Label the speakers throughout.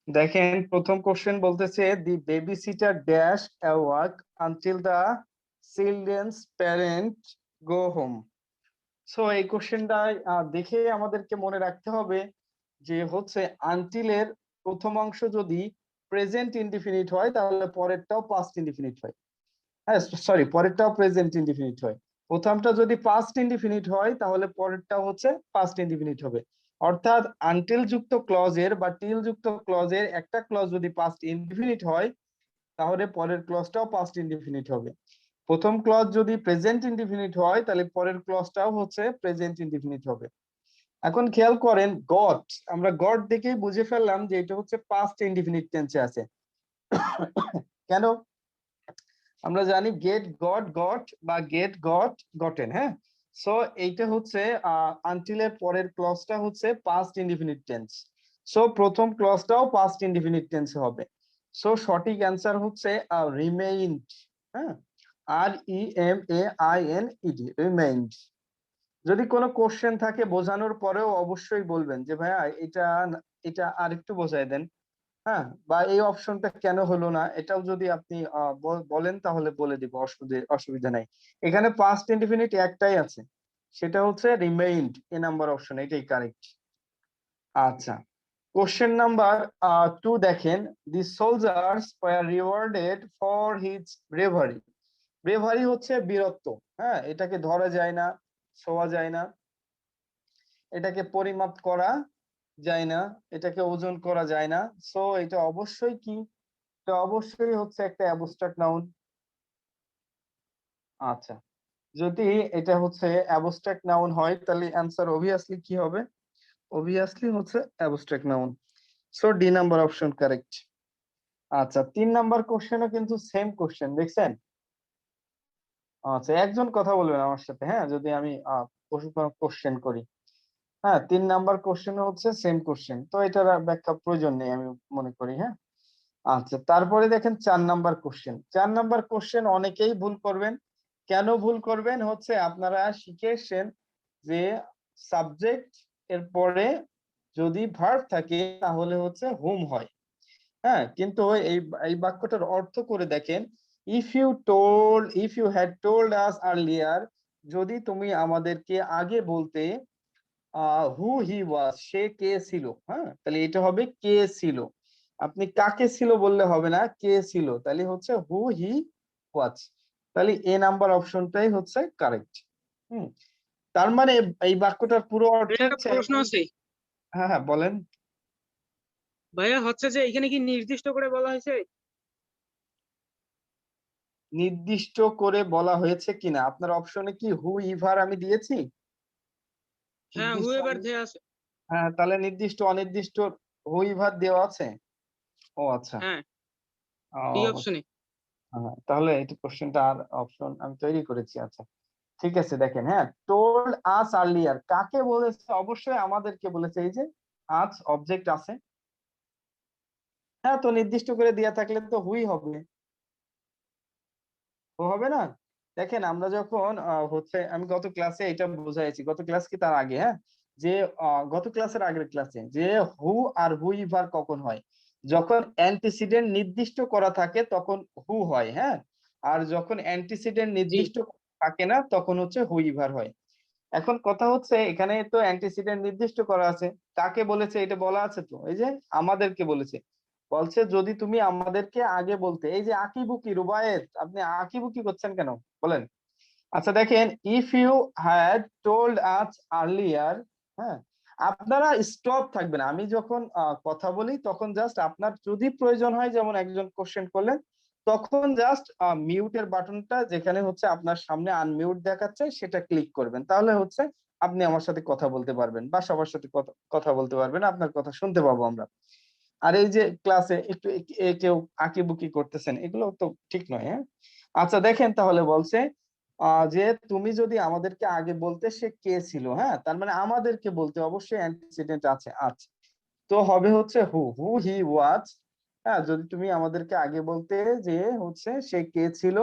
Speaker 1: দেখেন প্রথম কোশ্চেন বলতেছে the baby sitter dash work until the children's parent go home. So এই কোশ্চেনটা দেখে আমাদেরকে মনে রাখতে হবে যে হচ্ছে আনটিলের প্রথম অংশ যদি প্রেজেন্ট ইনডিফিনিট হয় তাহলে পরেরটাও পাস্ট ইনডিফিনিট হয়। হ্যাঁ, সরি, পরেরটাও প্রেজেন্ট ইনডিফিনিট হয়। প্রথমটা যদি পাস্ট ইনডিফিনিট হয় তাহলে পরেরটাও হচ্ছে পাস্ট ইনডিফিনিট হবে। অর্থাৎ আনটিল যুক্ত ক্লজের বা টিল যুক্ত ক্লজের একটা ক্লজ যদি পাস্ট ইনডিফিনিট হয় তাহলে পরের ক্লজটাও পাস্ট ইনডিফিনিট হবে। প্রথম ক্লজ যদি প্রেজেন্ট ইনডিফিনিট হয় তাহলে পরের ক্লজটাও হচ্ছে প্রেজেন্ট ইনডিফিনিট হবে। এখন খেয়াল করেন গট, আমরা গট দেখেই বুঝে ফেললাম যে এটা হচ্ছে পাস্ট ইনডিফিনিট টেন্সে আছে। কেন? আমরা জানি গেট গট গট বা গেট গট গটেন। হ্যাঁ, সো এইটা হচ্ছে আনটিলের পরের ক্লজটা হচ্ছে পাস্ট ইনডিফিনিট টেন্স। সো প্রথম ক্লজটাও পাস্ট ইনডিফিনিট টেন্সে হবে। সো সঠিক অ্যান্সার হচ্ছে রিমেইনড। হ্যাঁ, REMAINED, রিমেইনড। যদি কোনো কোশ্চেন থাকে বোঝানোর পরেও অবশ্যই বলবেন যে ভাইয়া এটা এটা আরেকটু বোঝাই দেন। হ্যাঁ, বা এই অপশনটা কেন হলো না, এটাও যদি আপনি বলেন তাহলে বলে দিব, অসুবিধা নাই। এখানে পাস্ট ইনডিফিনিট একটাই আছে, সেটা হচ্ছে রিমেইনড। এ নাম্বার অপশন এটাই কারেক্ট। আচ্ছা, কোশ্চেন নাম্বার 2 দেখেন, the soldiers were rewarded for his bravery. Bravery হচ্ছে বীরত্ব। হ্যাঁ, এটাকে ধরা যায় না, ছোঁয়া যায় না, এটাকে পরিমাপ করা যায় না, এটাকে ওজন করা যায় না। সো এটা অবশ্যই কি, এটা অবশ্যই হচ্ছে একটা অ্যাবস্ট্রাক্ট নাউন। আচ্ছা, যদি এটা হচ্ছে অ্যাবস্ট্রাক্ট নাউন হয় তাহলে অ্যান্সার অবভিয়াসলি কি হবে? অবভিয়াসলি হচ্ছে abstract noun. So D number option correct. আচ্ছা, 3 নাম্বার কোশ্চেনও কিন্তু সেম কোশ্চেন দেখছেন। আচ্ছা, একজন কথা বলবেন আমার সাথে, হ্যাঁ, যদি আমি কোশ্চেন করি। হ্যাঁ, 3 নাম্বার কোশ্চেন হচ্ছে সেম কোশ্চেন, তো এটার আর ব্যাখ্যা প্রয়োজন নেই আমি মনে করি। হ্যাঁ, আচ্ছা, তারপরে দেখেন 4 নাম্বার কোশ্চেন। 4 নাম্বার কোশ্চেন অনেকেই ভুল করবেন। কেন ভুল করবেন? হচ্ছে আপনারা শিখে এসেছেন যে সাবজেক্ট এর পরে যদি ভার্ব থাকে তাহলে হচ্ছে হুম হয়। হ্যাঁ, কিন্তু এই এই বাক্যটার অর্থ করে দেখেন, if you had told us earlier, যদি তুমি আমাদেরকে আগে বলতে হু হি ওয়াজ, সে কে ছিল। হ্যাঁ, তাহলে এটা হবে কে ছিল। আপনি কাকে ছিল বললে হবে না, কে ছিল, তাহলে হচ্ছে হু হি ওয়াজ। তাহলে এ নাম্বার অপশনটাই হচ্ছে কারেক্ট। হুম, তার মানে এই বাক্যটার পুরো অর্থ
Speaker 2: ভাইয়া, একটা
Speaker 1: হচ্ছে
Speaker 2: প্রশ্ন
Speaker 1: একজন।
Speaker 2: আছে।
Speaker 1: হ্যাঁ হ্যাঁ, বলেন।
Speaker 2: ভাইয়া হচ্ছে যে এখানে কি নির্দিষ্ট করে বলা হয়েছে?
Speaker 1: নির্দিষ্ট করে বলা হয়েছে কিনা, আপনার অপশনে কি হু ইভার আমি দিয়েছি?
Speaker 2: হ্যাঁ,
Speaker 1: নির্দিষ্ট
Speaker 2: হুএভার দেয়া আছে।
Speaker 1: হ্যাঁ, তাহলে নির্দিষ্ট অনির্দিষ্ট হু ইভার দেওয়া আছে। ও আচ্ছা।
Speaker 2: হ্যাঁ, ডি
Speaker 1: ও,
Speaker 2: অপশনে।
Speaker 1: হ্যাঁ, তাহলে এই কোশ্চেনটা আর অপশন আমি তৈরি করেছি। আচ্ছা, ঠিক আছে। দেখেন, হ্যাঁ, টোল্ড আস আর্লিয়ার কাকে বলেছে? অবশ্যই আমাদেরকে বলেছে। এই যে আজ অবজেক্ট আছে। হ্যাঁ, তো নির্দিষ্ট করে দেয়া থাকলে তো হুই হবে, ও হবে না। দেখেন, আমরা যখন হচ্ছে আমি গত ক্লাসে এটা বুঝাইছি, গত ক্লাস কি তার আগে, হ্যাঁ, যে গত ক্লাসের আগের ক্লাসে যে হু আর হুই ভার কখন হয়? যখন অ্যান্টিসিডেন্ট নির্দিষ্ট করা থাকে তখন হু হয়। হ্যাঁ, আর যখন অ্যান্টিসিডেন্ট
Speaker 2: জি।
Speaker 1: নির্দিষ্ট থাকে না তখন হচ্ছে হুই ভার হয়। এখন কথা হচ্ছে এখানে তো অ্যান্টিসিডেন্ট নির্দিষ্ট করা আছে। কাকে বলেছে এটা বলা আছে, তো এই যে আমাদেরকে বলেছে। বলছে যদি তুমি আমাদেরকে আগে বলতে। এই যে আকিবুকি রুবায়েত, আপনি আকিবুকি করছেন কেন বলেন? আচ্ছা, দেখেন, if you had told us earlier. হ্যাঁ, আপনারা স্টপ থাকবেন। আমি যখন কথা বলি তখন জাস্ট আপনার যদি প্রয়োজন হয়, যেমন একজন কোশ্চেন করলেন, তখন জাস্ট মিউটের বাটনটা যেখানে হচ্ছে আপনার সামনে আনমিউট দেখাচ্ছে সেটা ক্লিক করবেন, তাহলে হচ্ছে আপনি আমার সাথে কথা বলতে পারবেন বা সবার সাথে কথা বলতে পারবেন, আপনার কথা শুনতে পাবো আমরা। আর এই যে ক্লাসে একটু কেউ আঁকিবুকি করতেছেন, এগুলো তো ঠিক নয়। হ্যাঁ, আচ্ছা, দেখেন তাহলে বলছে যে তুমি যদি আমাদেরকে আগে বলতে সে কে ছিল। হ্যাঁ, তার মানে আমাদেরকে বলতে অবশ্যই অ্যান্টিসিডেন্ট আছে। আচ্ছা, তো হবে হচ্ছে হু হু হি ওয়াজ। হ্যাঁ, যদি তুমি আমাদেরকে আগে বলতে যে হচ্ছে সে কে ছিল,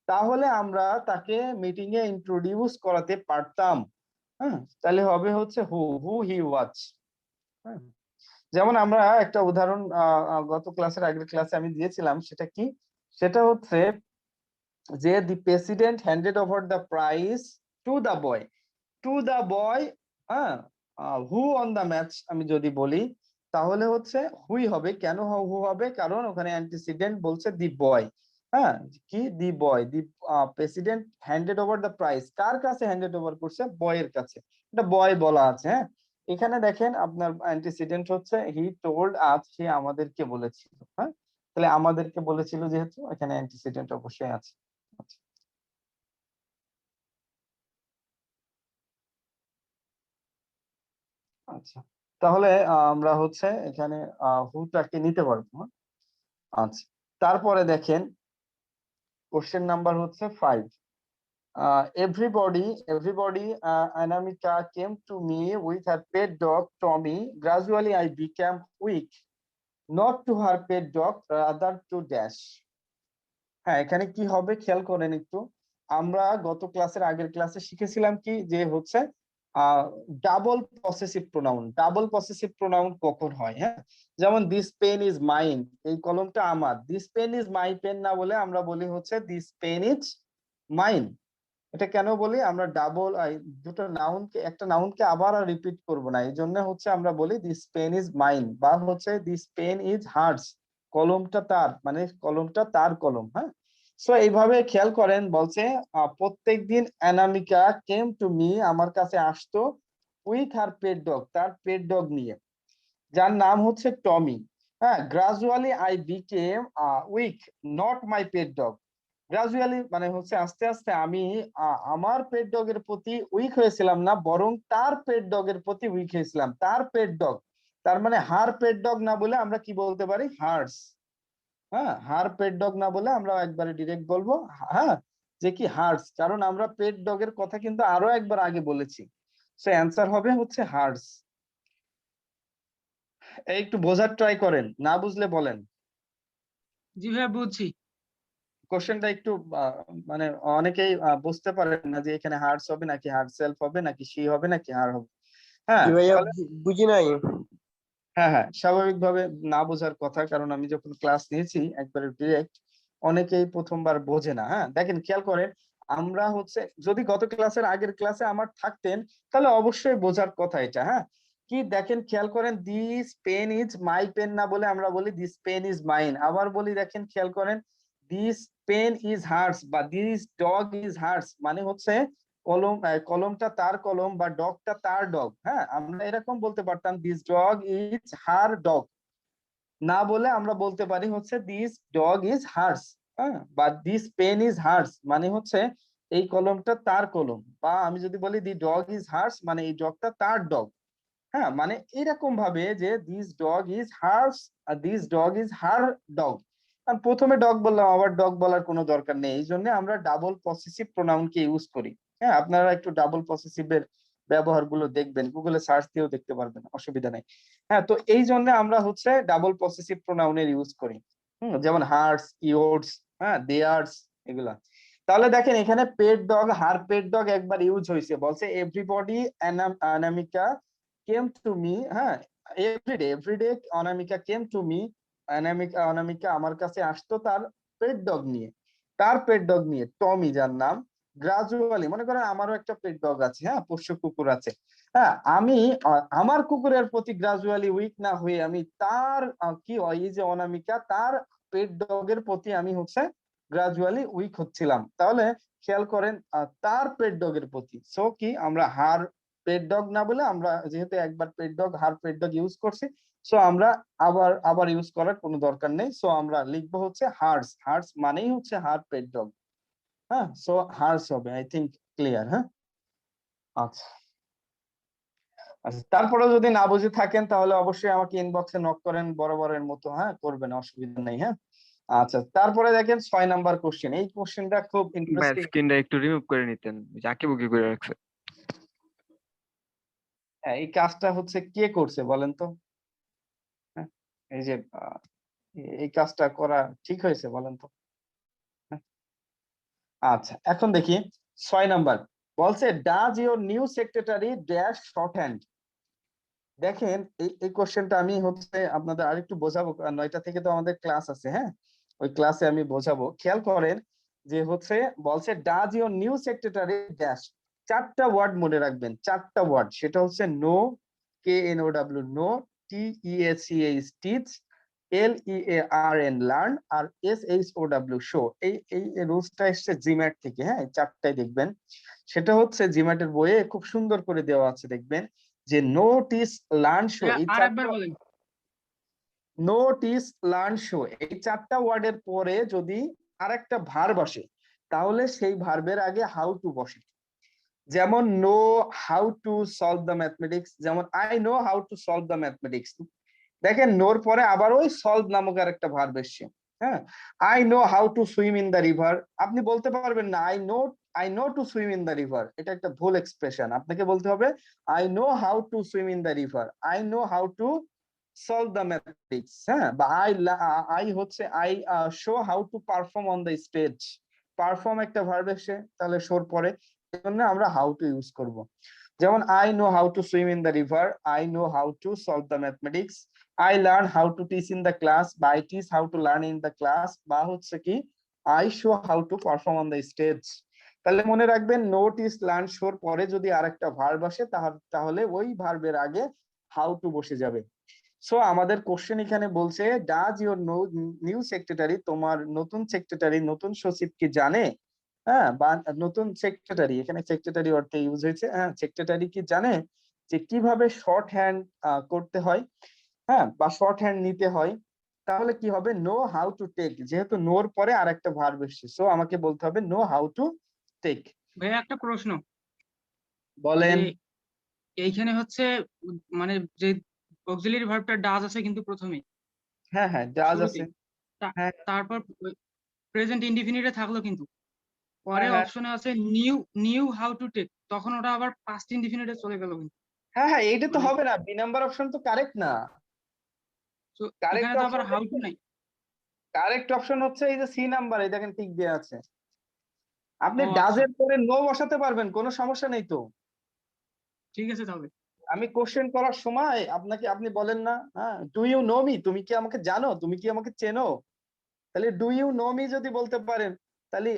Speaker 1: তাহলে আমরা তাকে মিটিং এ ইন্ট্রোডিউস করাতে পারতাম। হ্যাঁ, তাহলে হবে হচ্ছে হু হু হি ওয়াজ। হ্যাঁ, যেমন আমরা একটা উদাহরণ গত ক্লাসের আগের ক্লাসে আমি দিয়েছিলাম, সেটা কি? সেটা হচ্ছে যে দি president handed over the prize to the boy, to the boy, হ্যাঁ, হু অন দ্য ম্যাচ আমি যদি বলি, তাহলে হচ্ছে হুই হবে। কেন হু হবে? কারণ ওখানে অ্যান্টিসিডেন্ট বলছে দি বয়। হ্যাঁ, কি the boy, the president handed over the prize, কার কাছে হ্যান্ডেড ওভার করছে? বয়ের কাছে। এটা বয় বলা আছে। হ্যাঁ, এখানে দেখেন আপনার অ্যান্টিসিডেন্ট হচ্ছে হি টোল্ড আজ, সে আমাদেরকে বলেছিল। হ্যাঁ, তাহলে আমাদেরকে বলেছিল যেহেতু এখানে অ্যান্টিসিডেন্ট অবশ্যই আছে। আচ্ছা, আচ্ছা, তাহলে আমরা হচ্ছে এখানে হুটাকে নিতে পারবো। হ্যাঁ? আচ্ছা, তারপরে দেখেন কোশ্চেন নাম্বার হচ্ছে 5। Everybody, Anamika came to me with her pet dog Tommy. Gradually I became weak, not to her pet dog, rather to Dash. হ্যাঁ, এখানে কি হবে খেয়াল করেন একটু। আমরা গত ক্লাসের আগের ক্লাসে শিখেছিলাম কি, যে হচ্ছে double possessive pronoun. Double possessive pronoun কখন হয়? হ্যাঁ, যেমন দিস পেন ইজ মাইন, এই কলমটা আমার। This pen is my pen না বলে আমরা বলি হচ্ছে দিস পেন ইজ মাইন। এটা কেন বলি? আমরা ডাবল দুটো নাউনকে, একটা নাউনকে আবার আর রিপিট করব না, এই জন্য হচ্ছে আমরা বলি দিস পেন ইজ মাইন, বা হচ্ছে দিস পেন ইজ হার্স, কলমটা তার, মানে কলমটা তার কলম। হ্যাঁ, সো এইভাবে খেয়াল করেন, বলছে প্রত্যেকদিন অ্যানামিকা কেম টু মি, আমার কাছে আসতো, উইথ হার পেট ডগ, তার পেট ডগ নিয়ে, যার নাম হচ্ছে টমি। হ্যাঁ, gradually I became weak, not my pet dog. Gradually মানে হচ্ছে আস্তে আস্তে আমি আমার পেট ডগের প্রতি উইক হয়েছিলাম না, বরং তার পেট ডগের প্রতি উইক হয়েছিলাম। তার পেট ডগ, তার মানে হার পেট ডগ না বলে আমরা কি বলতে পারি? হার্স। হ্যাঁ, হার পেট ডগ না বলে আমরা একবারে ডিরেক্ট বলবো, হ্যাঁ, যে কি হার্স, কারণ আমরা পেট ডগের কথা কিন্তু আরো একবার আগে বলেছি। সো অ্যান্সার হবে হচ্ছে হার্স। এই একটু বোঝার ট্রাই করেন, না বুঝলে বলেন।
Speaker 2: জি ভাইয়া বুঝছি।
Speaker 1: কোশ্চেনটা একটু মানে অনেকেই বুঝতে পারেন না যে এখানে হার্টস হবে নাকি হার্ট সেলফ হবে নাকি সি হবে নাকি হার হবে। হ্যাঁ,
Speaker 3: জি ভাইয়া,
Speaker 1: তাহলে
Speaker 3: বুঝি নাই।
Speaker 1: হ্যাঁ, হ্যাঁ, স্বাভাবিকভাবে না বোঝার কথা, কারণ আমি যখন ক্লাস নিয়েছি একবারে ডিরেক্ট, অনেকেই প্রথমবার বোঝে না। হ্যাঁ, দেখেন খেয়াল করেন, আমরা হচ্ছে যদি গত ক্লাসের আগের ক্লাসে আমার থাকতেন, তাহলে অবশ্যই বোঝার কথা এটা। হ্যাঁ, কি দেখেন খেয়াল করেন, this pen is my pen না বলে আমরা বলি দিস পেন ইজ মাইন। আবার বলি, দেখেন খেয়াল করেন, দিস পেন ইজ হার্স বা দিস ডগ ইজ হার্স, মানে হচ্ছে কলমটা তার কলম বা ডগটা তার ডগ। হ্যাঁ, আমরা এরকম বলতে পারতাম this dog is her dog, না বলে আমরা বলতে পারি হচ্ছে দিস ডগ ইজ হার্স। হ্যাঁ, বা দিস পেন ইজ হার্স মানে হচ্ছে এই কলমটা তার কলম, বা আমি যদি বলি দি ডগ ইজ হার্স মানে এই ডগটা তার ডগ। হ্যাঁ, মানে এরকম ভাবে যে দিস ডগ ইজ হার্স আর this dog is her dog. প্রথমে ডগ বললাম, আবার ডগ বলার কোনো দরকার নেই, এই জন্য আমরা ডাবল পসেসিভ প্রোনাউনকে ইউজ করি। হ্যাঁ, আপনারা একটু ডাবল পসেসিভের ব্যবহার গুলো দেখবেন, গুগলে সার্চ দিয়েও দেখতে পারবেন, অসুবিধা নেই। হ্যাঁ, তো এই জন্য আমরা হচ্ছে ডাবল পসেসিভ প্রোনাউনের ইউজ করি। যেমন হার্স, ইয়োর্স, হ্যাঁ, দেয়ার্স, এগুলা। তাহলে দেখেন এখানে pet dog, her pet dog একবার ইউজ হয়েছে, বলছে everybody Anamika came to me. হ্যাঁ, everyday Anamika came to me, Anamika আমার কাছে আসতো তার পেট ডগ নিয়ে, তার পেট ডগ নিয়ে টমি, যার নাম। গ্রাজুয়ালি মনে করেন আমারও একটা পেট ডগ আছে, হ্যাঁ, পোষ্য কুকুর আছে। হ্যাঁ, আমি আমার কুকুরের প্রতি গ্রাজুয়ালি উইক না হয়ে আমি তার কি হয়, এই যে অনামিকা, তার পেট ডগের প্রতি আমি হচ্ছে গ্রাজুয়ালি উইক হচ্ছিলাম। তাহলে খেয়াল করেন তার পেট ডগের প্রতি, সো কি আমরা হার পেট ডগ না বলে, আমরা যেহেতু একবার পেট dog her pet dog use করছি, সো আমরা আবার আবার ইউজ করার কোনো দরকার নেই। সো আমরা লিখবো হচ্ছে হার্স। হার্স মানেই হচ্ছে হার পেট ডগ। হ্যাঁ, সো হার্স হবে, আই থিংক ক্লিয়ার। হ্যাঁ, আচ্ছা, আচ্ছা, তারপরে যদি না বুঝে থাকেন তাহলে অবশ্যই আমাকে ইনবক্সে নক করেন বরাবরের মতো। হ্যাঁ, করবেন, অসুবিধা নেই। হ্যাঁ, আচ্ছা, তারপরে দেখেন 6 নাম্বার কোশ্চেন। এই কোশ্চেনটা খুব
Speaker 4: ভাই
Speaker 1: ইন্টারেস্টিং।
Speaker 4: স্ক্রিনটা একটু রিমুভ করে নিতেন, যাকে বুকি করে রাখছে।
Speaker 1: হ্যাঁ, এই কাজটা হচ্ছে কে করছে বলেন তো? হ্যাঁ, এই যে এই কাজটা করা ঠিক হয়েছে বলেন তো? হ্যাঁ, আচ্ছা, এখন দেখি 6 নাম্বার। বলছে does your new secretary dash short hand. দেখেন এই কোশ্চেনটা আমি হচ্ছে আপনাদের আরেকটু বোঝাবো, কারণ 9টা থেকে তো আমাদের ক্লাস আছে, হ্যাঁ, ওই ক্লাসে আমি বোঝাবো। খেয়াল করেন যে হচ্ছে বলছে does your new secretary dash, 4টা ওয়ার্ড মনে রাখবেন, 4টা ওয়ার্ড, সেটা হচ্ছে know, KNOW know, TEACH teach, LEARN learn, আর SHOW শো। এই রুলসটা এসছে জিম্যাট থেকে, হ্যাঁ, 4টাই দেখবেন। সেটা হচ্ছে জিম্যাটের বইয়ে খুব সুন্দর করে দেওয়া আছে, দেখবেন যে নোটিস লার্ন শো, এই
Speaker 2: আর একবার
Speaker 1: 4টা
Speaker 2: বলেন।
Speaker 1: নোটিস লার্ন শো, এই 4টা ওয়ার্ডের পরে যদি আরেকটা ভার্ব আসে, তাহলে সেই ভার্বের আগে হাউ টু বসে। যেমন know how to solve the mathematics, যেমন I know how to solve the mathematics. দেখেন নোর পরে আবার ওই সলভ নামক আর একটা ভার্ব এসছে, হ্যাঁ। I know how to swim in the river, আপনি বলতে পারবেন না I know two swim in the river, এটা একটা ভুল এক্সপ্রেশন। আপনাকে বলতে হবে I know how to swim in the river, I know how to solve the mathematics, হ্যাঁ। বা আই হচ্ছে I show how to perform on the stage, perform একটা ভার্ব এসে, তাহলে শোর পরে, এজন্য আমরা হাউ টু ইউজ করব। যেমন I know how to swim in the river, I know how to solve the mathematics, I learn how to teach in the class, বা I teach how to learn in the class, বা হচ্ছে কি I show how to perform on the stage. তাহলে মনে রাখবেন no teach learn শোর পরে যদি আরেকটা ভার্ব আসে, তাহলে ওই ভার্বের আগে হাউ টু বসে যাবে। সো আমাদের কোশ্চেন এখানে বলছে ডাজ ইউর নিউ সেক্রেটারি, তোমার নতুন সেক্রেটারি, নতুন সচিব কি জানে, হ্যাঁ, বা নতুন সেক্রেটারি, এখানে সেক্রেটারি অর্থে ইউজ হয়েছে, হ্যাঁ, সেক্রেটারি কি জানে যে কিভাবে শর্ট হ্যান্ড করতে হয়, হ্যাঁ, বা শর্ট হ্যান্ড নিতে হয়। তাহলে কি হবে, নো হাউ টু টেক, যেহেতু নোর পরে আরেকটা ভার্ব এসেছে, সো আমাকে বলতে হবে নো হাউ টু টেক।
Speaker 2: ভাইয়া একটা প্রশ্ন, যে
Speaker 1: বলেন।
Speaker 2: এইখানে হচ্ছে মানে যে অক্সিলারি ভার্বটা ডাজ আছে কিন্তু প্রথমে
Speaker 1: হ্যাঁ হ্যাঁ ডাজ আছে।
Speaker 2: শুরুতেই,
Speaker 1: হ্যাঁ
Speaker 2: তারপর প্রেজেন্ট ইনডিফিনিটে থাকলো, কিন্তু পরে
Speaker 1: হ্যাঁ হ্যাঁ
Speaker 2: অপশনে আছে knew knew how to take, তখন ওটা আবার পাস্ট ইনডিফিনিটে চলে গেল কিন্তু।
Speaker 1: হ্যাঁ হ্যাঁ এইটা তো
Speaker 2: মানে
Speaker 1: হবে না, বি নাম্বার অপশন তো কারেক্ট না।
Speaker 2: তো এখানে
Speaker 1: কারেক্ট
Speaker 2: তো আবার
Speaker 1: অপশন,
Speaker 2: হাউ টু নাই।
Speaker 1: কারেক্ট অপশন হচ্ছে এই যে সি নাম্বার, এই দেখেন টিক দেওয়া আছে। আপনি
Speaker 2: ও আচ্ছা,
Speaker 1: ডাজের পরে নো বসাতে পারবেন, কোনো সমস্যা নেই তো।
Speaker 2: ঠিক আছে তাহলে।
Speaker 1: আমি কোশ্চেন করার সময় আপনাকে আপনি বলেন না, হ্যাঁ, ডু ইউ নো মি, তুমি কি আমাকে জানো, তুমি কি আমাকে চেনো, তাহলে ডু ইউ নো মি যদি বলতে পারেন, তাহলে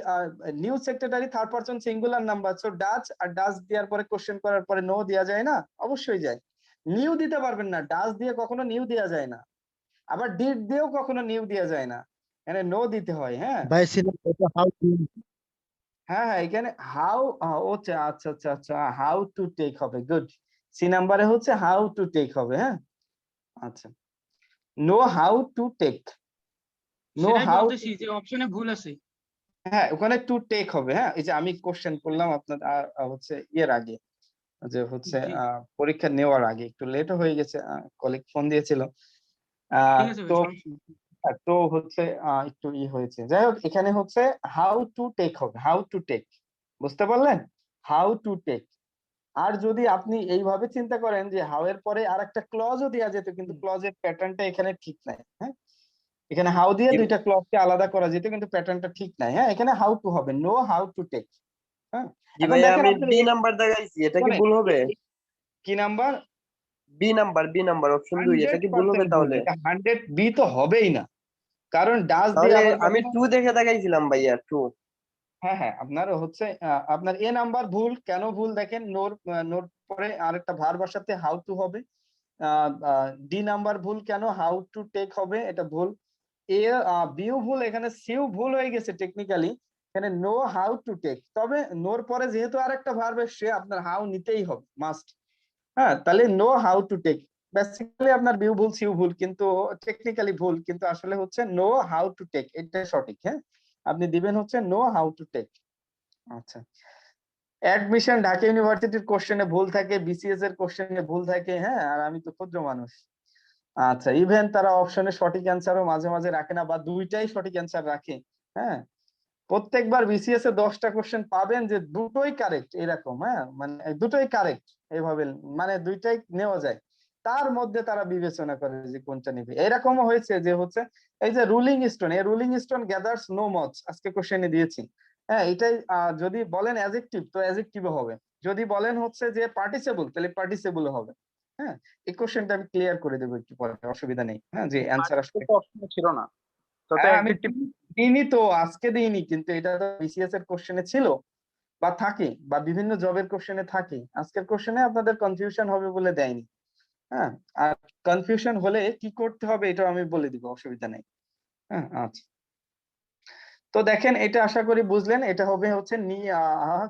Speaker 1: new secretary third person singular number, so does, আর ডাজ দেওয়ার পরে কোশ্চেন করার পরে নো দেওয়া যায় না, অবশ্যই যায়। নিউ দিতে পারবেন না, ডাজ দিয়ে কখনো নিউ দেওয়া যায় না, আবার ডিড দিয়েও কখনো নিউ দেওয়া যায় না, এখানে নো দিতে হয়, হ্যাঁ।
Speaker 3: ভাই সিলেক্ট এটা হাউ টু।
Speaker 1: হ্যাঁ হ্যাঁ এখানে হাউ, আচ্ছা আচ্ছা আচ্ছা আচ্ছা, হাউ টু টেক হবে, গুড। সি নাম্বারে হচ্ছে হাউ টু টেক হবে, হ্যাঁ। আচ্ছা, no how to take, no
Speaker 2: সেটাই
Speaker 1: হাউ,
Speaker 2: বলতেছি যে অপশনে ভুল আছে।
Speaker 1: হ্যাঁ ওখানে টু টেক হবে, হ্যাঁ। এই যে আমি কোশ্চেন করলাম আপনার হচ্ছে ইয়ের আগে, যে হচ্ছে
Speaker 2: জি,
Speaker 1: পরীক্ষা নেওয়ার আগে একটু লেটও হয়ে গেছে, কলিগ ফোন দিয়েছিল,
Speaker 2: ঠিক আছে
Speaker 1: তো
Speaker 2: ভাই, সমস্যা নেই।
Speaker 1: তো হচ্ছে একটু হয়েছে, যাই হোক এখানে হচ্ছে হাউ টু টেক হবে, হাউ টু টেক, বুঝতে পারলেন, হাউ টু টেক। আর যদি আপনি এইভাবে চিন্তা করেন যে হাউ এর পরে আর একটা ক্লজও দেওয়া যেত, কিন্তু ক্লজের প্যাটার্নটা এখানে ঠিক নাই, হ্যাঁ। এখানে হাউ দিয়ে
Speaker 3: জি
Speaker 1: দুইটা ক্লজকে আলাদা করা যেত, কিন্তু প্যাটার্নটা ঠিক নাই, হ্যাঁ। এখানে হাউ টু হবে, নো হাউ টু টেক, হ্যাঁ।
Speaker 3: জি
Speaker 1: এখন
Speaker 3: ভাই,
Speaker 1: দেখেন
Speaker 3: আমি
Speaker 1: আপনি
Speaker 3: বি নাম্বার দেখাইছি, এটা কি ভুল হবে?
Speaker 1: কি নাম্বার,
Speaker 3: বি নাম্বার অপশন 2, এটা কি ভুল হবে
Speaker 1: 100% ভুল,
Speaker 3: তাহলে?
Speaker 1: এটা 100 বি তো হবেই না, কারণ ডাস দিয়ে
Speaker 3: তাহলে
Speaker 1: আবার
Speaker 3: আমি
Speaker 1: কখনো,
Speaker 3: 2 দেখে দেখাইছিলাম ভাইয়া, 2।
Speaker 1: হ্যাঁ হ্যাঁ আপনার হচ্ছে আপনার এ নাম্বার ভুল, কেন ভুল দেখেন, নোর নোর পরে আরেকটা ভার বসাতে হাউ টু হবে। ডি নাম্বার ভুল, কেন হাউ টু টেক হবে, এটা ভুল। এ বিও ভুল, এখানে সিও ভুল হয়ে গেছে টেকনিক্যালি, এখানে নো হাউ টু টেক, তবে নোর পরে যেহেতু আরেকটা ভার্ব এসছে, আপনার হাউ নিতেই হবে মাস্ট, হ্যাঁ। তাহলে no how to take, basically আপনার বিউ ভুল সিউ ভুল, কিন্তু টেকনিক্যালি ভুল, কিন্তু আসলে হচ্ছে নো হাউ টু টেক, এটা সঠিক, হ্যাঁ। আপনি দিবেন হচ্ছে নো হাউ টু টেক। আচ্ছা, অ্যাডমিশন ঢাকা ইউনিভার্সিটির কোশ্চেনে ভুল থাকে, বিসিএস এর কোশ্চেনে ভুল থাকে, হ্যাঁ, আর আমি তো ক্ষুদ্র মানুষ। আচ্ছা, ইভেন তারা অপশনে সঠিক অ্যান্সারও মাঝে মাঝে রাখে না, বা দুইটাই সঠিক অ্যান্সার রাখে, হ্যাঁ। প্রত্যেকবার বিসিএস এ 10টা কোশ্চেন পাবেন যে দুটোই কারেক্ট এরকম, হ্যাঁ, মানে দুটোই কারেক্ট এভাবে, মানে দুইটাই নেওয়া যায়, তার মধ্যে তারা বিবেচনা করে যে কোনটা নেবে। এরকমও হয়েছে যে হচ্ছে এই যে রুলিং স্টোন, এই রুলিং স্টোন গ্যাদার্স নো মচ, আজকে কোশ্চেনে দিয়েছি, হ্যাঁ। এটাই যদি বলেন অ্যাডজেক্টিভ তো অ্যাডজেক্টিভ হবে, যদি বলেন হচ্ছে যে পার্টিসিপল তাহলে পার্টিসিপল হবে, হ্যাঁ, এই কোশ্চেনটা আমি ক্লিয়ার করে দেবো একটু পরে, অসুবিধা নেই। হ্যাঁ, যে অ্যান্সার আসলে
Speaker 5: অপশন ছিল না, তো
Speaker 1: আমি দিইনি তো, আজকে দিইনি, কিন্তু এটা তো বিসিএস এর কোশ্চেনে ছিল বা থাকে, বা বিভিন্ন জবের কোশ্চেনে থাকে। আজকের কোশ্চেনে আপনাদের কনফিউশন হবে বলে দেয়নি। হ্যাঁ, আর কনফিউশন হলে কি করতে হবে এটাও আমি বলে দিব, অসুবিধা নেই। হ্যাঁ, আচ্ছা। তো দেখেন, এটা আশা করি বুঝলেন। এটা হবে হচ্ছে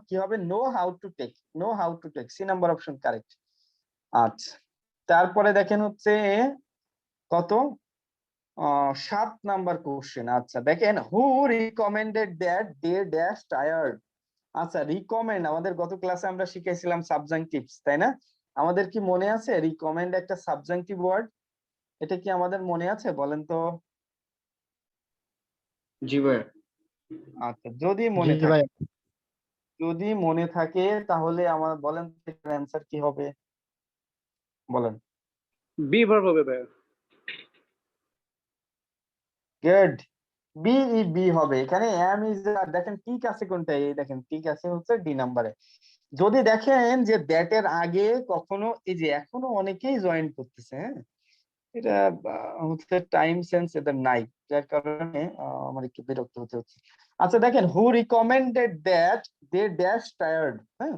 Speaker 1: কি হবে, no how to take, no how to take, C number option correct. আচ্ছা, তারপরে দেখেন হচ্ছে কত 7 নাম্বার কোশ্চেন। আচ্ছা দেখেন, who recommended that they dash tired. আচ্ছা, রিকমেন্ড আমাদের গত ক্লাসে আমরা শিখেছিলাম সাবজাংটিভস, তাই না? আমাদের কি মনে আছে রিকমেন্ড একটা সাবজাংটিভ ওয়ার্ড? এটা কি আমাদের মনে আছে বলেন তো?
Speaker 5: জি ভাই।
Speaker 1: আচ্ছা, যদি মনে থাকে, যদি মনে থাকে তাহলে আমার বলেন অ্যান্সার কি হবে, বলেন।
Speaker 5: বি ভার্ব হবে ভাই।
Speaker 1: গুড, বি হবে এখানে। এম ইজ, দেখেন ঠিক আছে কোনটা, এই দেখেন ঠিক আছে হচ্ছে ডি নাম্বারে। যদি দেখেন যে দ্যাট এর আগে কখনো, এই যে এখনো অনেকেই জয়েন করতেছে, হ্যাঁ, এটা হচ্ছে টাইম সেন্স এদের নাই, যার কারণে আমার একটু বিরক্ত হতে হচ্ছে। আচ্ছা দেখেন, who recommended that they dash tired. হ্যাঁ,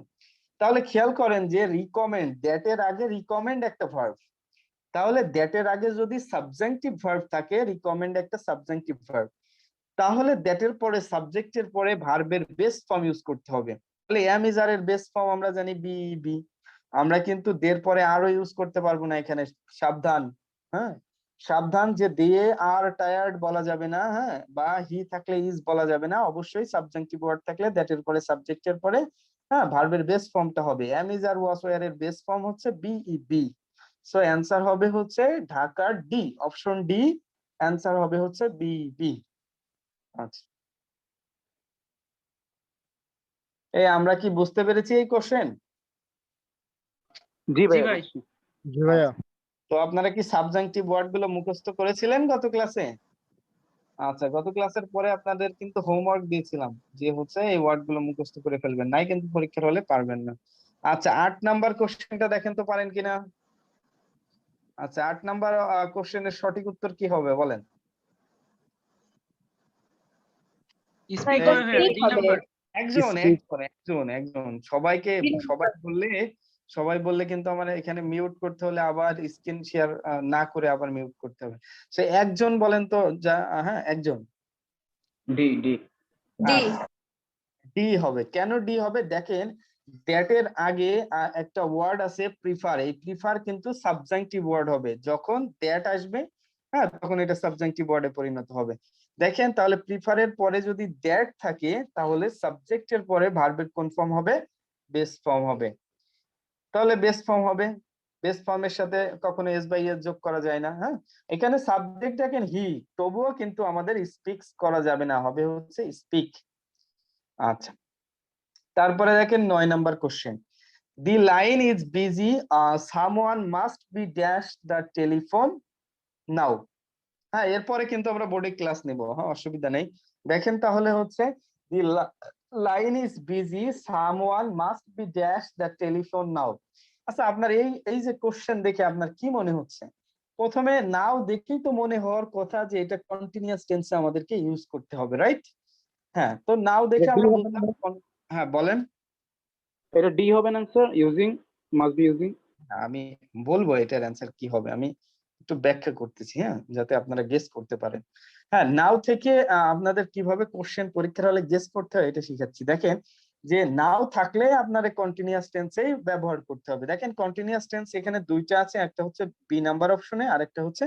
Speaker 1: তাহলে খেয়াল করেন যে রিকমেন্ড, দ্যাট এর আগে রিকমেন্ড একটা ভার্ব, তাহলে দ্যাট এর আগে যদি সাবজেক্টিভ ভার্ব থাকে, রিকমেন্ড একটা সাবজেক্টিভ ভার্ব, তাহলে দ্যাট এর পরে সাবজেক্টের পরে ভার্বের বেস ফর্ম ইউজ করতে হবে। তাহলে এম ইজ আর এর বেস ফর্ম আমরা জানি বি বি। আমরা কিন্তু দের পরে আরো ইউজ করতে পারবো না এখানে, সাবধান। হ্যাঁ, সাবধান যে দিয়ে আর টায়ার্ড বলা যাবে না, হ্যাঁ, বা হি থাকলে ইজ বলা যাবে না, অবশ্যই সাবজেক্টিভ ওয়ার্ড থাকলে দ্যাট এর পরে সাবজেক্টের পরে হ্যাঁ ভার্বের বেস ফর্মটা হবে। Am is are was were এর বেস ফর্ম হচ্ছে বিই বি। সো অ্যান্সার হবে হচ্ছে ঢাকার ডি, অপশন ডি অ্যান্সার হবে হচ্ছে বি বি। আচ্ছা, এই আমরা কি বুঝতে পেরেছি এই কোশ্চেন?
Speaker 5: জি
Speaker 2: জি
Speaker 5: ভাই।
Speaker 2: ভাই।
Speaker 3: জি ভাইয়া।
Speaker 1: তো আপনারা কি সাবজাংটিভ ওয়ার্ড গুলো মুখস্থ করেছিলেন গত ক্লাসে? আচ্ছা, গত ক্লাসের পরে আপনাদের কিন্তু হোমওয়ার্ক দিয়েছিলাম যে হচ্ছে এই ওয়ার্ড গুলো মুখস্থ করে ফেলবেন, নাই কিন্তু পরীক্ষার হলে পারবেন না। আচ্ছা, 8 নাম্বার কোশ্চেনটা দেখেন তো পারেন কিনা। আচ্ছা, 8 নাম্বার কোশ্চেনের সঠিক উত্তর কি হবে বলেন?
Speaker 2: স্পিক
Speaker 6: এটা
Speaker 2: হবে ভাইয়া,
Speaker 6: ঠিক
Speaker 2: ডি
Speaker 6: হবে।
Speaker 2: নাম্বার।
Speaker 1: একজন
Speaker 3: Speak.
Speaker 1: একজন একজন একজন সবাইকে, সবাই বললে, সবাই বললে কিন্তু আমার এখানে মিউট করতে হলে আবার স্ক্রিন শেয়ার না করে আবার মিউট করতে হবে। সে একজন বলেন তো, যা হ্যাঁ একজন।
Speaker 5: D D.
Speaker 6: ডি।
Speaker 1: ডি হবে। কেন ডি হবে? দেখেন, দ্যাট এর আগে একটা ওয়ার্ড আছে প্রিফার, এই প্রিফার কিন্তু সাবজাংটিভ ওয়ার্ড হবে, যখন দ্যাট আসবে হ্যাঁ তখন এটা সাবজাংটিভ ওয়ার্ডে পরিণত হবে। দেখেন, তাহলে প্রিফারের পরে যদি দ্যাট থাকে তাহলে সাবজেক্টের পরে ভার্বের কোন ফর্ম হবে? বেস ফর্ম হবে। তাহলে বেস ফর্ম হবে, বেস ফর্মের সাথে কখনো এস বাই এস যোগ করা যায় না। হ্যাঁ, এখানে সাবজেক্ট দেখেন হি, তবুও কিন্তু আমাদের স্পিক্স করা যাবে না, হবে হচ্ছে স্পিক। আচ্ছা, তারপরে দেখেন 9 number question, the line is busy, someone must be dash the telephone now. হ্যাঁ, এরপরে কিন্তু আমরা বোর্ডে ক্লাস নিব, হ্যাঁ অসুবিধা নেই। দেখেন তাহলে হচ্ছে the line is busy, someone must be dash the telephone now. আচ্ছা, আপনার এই এই যে কোশ্চেন দেখে আপনার কি মনে হচ্ছে? প্রথমে নাও দেখেই তো মনে হওয়ার কথা যে এটা কন্টিনিউয়াস টেন্সে আমাদেরকে ইউজ করতে হবে, রাইট? হ্যাঁ, তো নাও দেখে আমরা বুঝলাম। হ্যাঁ বলেন।
Speaker 5: এটা ডি হবে না sir, using, must be using.
Speaker 1: আমি বলবো এটার অ্যান্সার কি হবে, আমি একটু ব্যাখ্যা করতেছি, হ্যাঁ, যাতে আপনারা গেস করতে পারেন। হ্যাঁ, নাও থেকে আপনাদের কিভাবে কোশ্চেন পরীক্ষার হলে গেস করতে হয় এটা শিখাচ্ছি। দেখেন, যে নাও থাকলে আপনাদের কন্টিনিউয়াস টেন্সেই ব্যবহার করতে হবে। দেখেন, কন্টিনিউয়াস টেন্স এখানে দুইটা আছে, একটা হচ্ছে বি নাম্বার অপশনে আর একটা হচ্ছে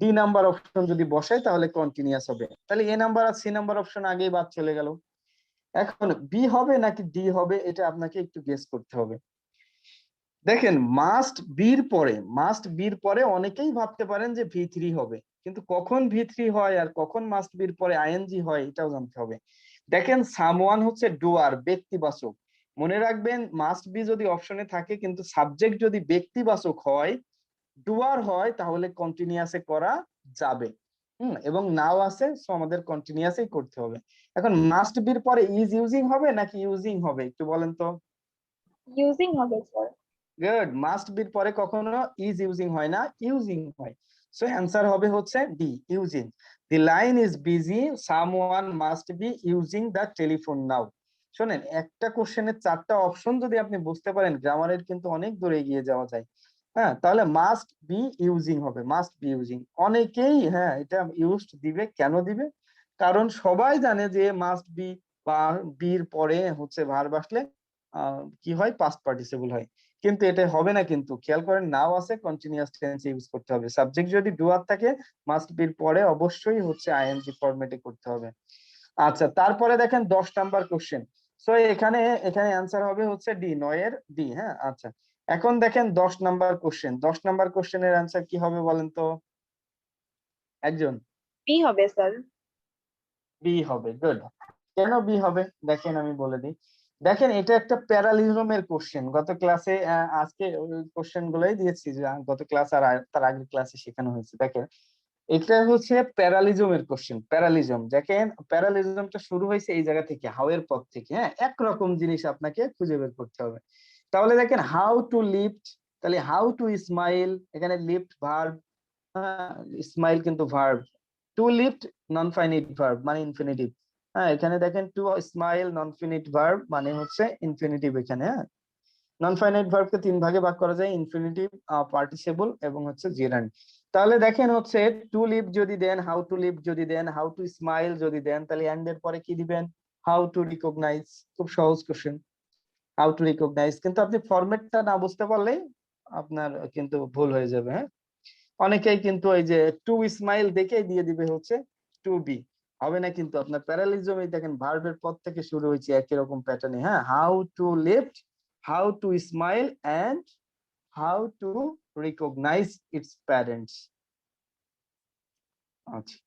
Speaker 1: ডি নাম্বার অপশন। যদি বসাই তাহলে কন্টিনিউয়াস হবে। তাহলে এ নাম্বার আর সি নাম্বার অপশন আগেই বাদ চলে গেল। এখন বি হবে নাকি ডি হবে এটা আপনাকে একটু গেস করতে হবে। দেখেন, মাস্ট বির পরে অনেকেই ভাবতে পারেন যে ভি3 হবে, কিন্তু কখন ভি3 হয় আর কখন মাস্ট বির পরে আইএনজি হয় এটাও জানতে হবে। দেখেন, সামওয়ান হচ্ছে ডুয়ার, ব্যক্তিবাচক। মনে রাখবেন, মাস্ট বি যদি অপশনে থাকে কিন্তু সাবজেক্ট যদি ব্যক্তিবাচক হয়, ডুয়ার হয়, তাহলে কন্টিনিউয়াসে করা যাবে। এবং নাও আছে, সো আমাদের কন্টিনিউয়াসই করতে হবে। এখন মাস্ট বির পরে ইজ ইউজিং হবে নাকি ইউজিং হবে একটু বলেন তো?
Speaker 6: ইউজিং হবে স্যার।
Speaker 1: গুড, মাস্ট বির পরে কখনো ইজ ইউজিং হয় না, ইউজিং হয়। সো অ্যান্সার হবে হচ্ছে D, using. The line is busy, someone must be using the telephone now. শোনেন, একটা কোশ্চেনের 4টা অপশন যদি আপনি বুঝতে পারেন, গ্রামারের কিন্তু অনেক দূরে এগিয়ে যাওয়া যায়। হ্যাঁ, তাহলে মাস্ট বি ইউজিং হবে, মাস্ট বি ইউজিং। অনেকেই হ্যাঁ এটা ইউজড দিবে, কেন দিবে? কারণ সবাই জানে যে মাস্ট বি বা বির পরে হচ্ছে ভার্ব আসলে কি হয়, পাস্ট পার্টিসিপল হয়। কিন্তু এটা হবে না, কিন্তু খেয়াল করেন নাও আছে, কন্টিনিউয়াস টেন্সে ইউজ করতে হবে। সাবজেক্ট যদি ডুয়ার থাকে, মাস্ট বির পরে অবশ্যই হচ্ছে আইএনজি ফরম্যাটে করতে হবে। আচ্ছা, তারপরে দেখেন 10 নাম্বার কোশ্চেন। সো এখানে এখানে অ্যান্সার হবে হচ্ছে ডি, 9 এর ডি। হ্যাঁ, আচ্ছা, এখন দেখেন 10 নাম্বার কোশ্চেন। 10 নাম্বার কোশ্চেনের অ্যান্সার কি হবে বলেন তো একজন?
Speaker 6: বি হবে স্যার।
Speaker 1: বি হবে, গুড। কেন বি হবে দেখেন আমি বলে দিই। দেখেন, এটা একটা প্যারালিজমের কোশ্চেন। গত ক্লাসে আজকে ওই কোশ্চেন গুলোই দিয়েছি, যে গত ক্লাস আর তার আগের ক্লাসে শেখানো হয়েছে। দেখেন, এটা হচ্ছে প্যারালিজমের কোশ্চেন। প্যারালিজম, দেখেন প্যারালিজমটা শুরু হয়েছে এই জায়গা থেকে, হাউ এর পর থেকে। হ্যাঁ, একরকম জিনিস আপনাকে খুঁজে বের করতে হবে। তাহলে দেখেন, হাউ টু লিফট, তাহলে হাউ টু স্মাইল, এখানে লিফট ভার্ব, স্মাইল কিন্তু verb. Two lift non finite verb মানে ইনফিনিটিভ। হ্যাঁ, এখানে দেখেন টু স্মাইল নন ফিনিট ভার্ব মানে হচ্ছে ইনফিনিটিভ এখানে। হ্যাঁ, নন ফাইনাইট ভার্বকে 3 ভাগে ভাগ করা যায়, ইনফিনিটিভ, পার্টিসিপল এবং হচ্ছে জেরান্ড। তাহলে দেখেন হচ্ছে টু লিভ যদি দেন, হাউ টু লিভ যদি দেন, হাউ টু স্মাইল যদি দেন, তাহলে এন্ড এর পরে কি দিবেন? How to recognise. খুব সহজ কোশ্চেন, হাউ টু রিকগনাইজ। কিন্তু আপনি ফরম্যাটটা না বুঝতে পারলেই আপনার কিন্তু ভুল হয়ে যাবে। হ্যাঁ, অনেকেই কিন্তু এই যে টু স্মাইল দেখেই দিয়ে দিবে হচ্ছে টু বি, হবে না কিন্তু। আপনার প্যারালিজমে দেখেন ভার্বের পর থেকে শুরু হয়েছে একই রকম প্যাটার্নে। হ্যাঁ, how to lift, how to smile and how to recognise its parents. আচ্ছা,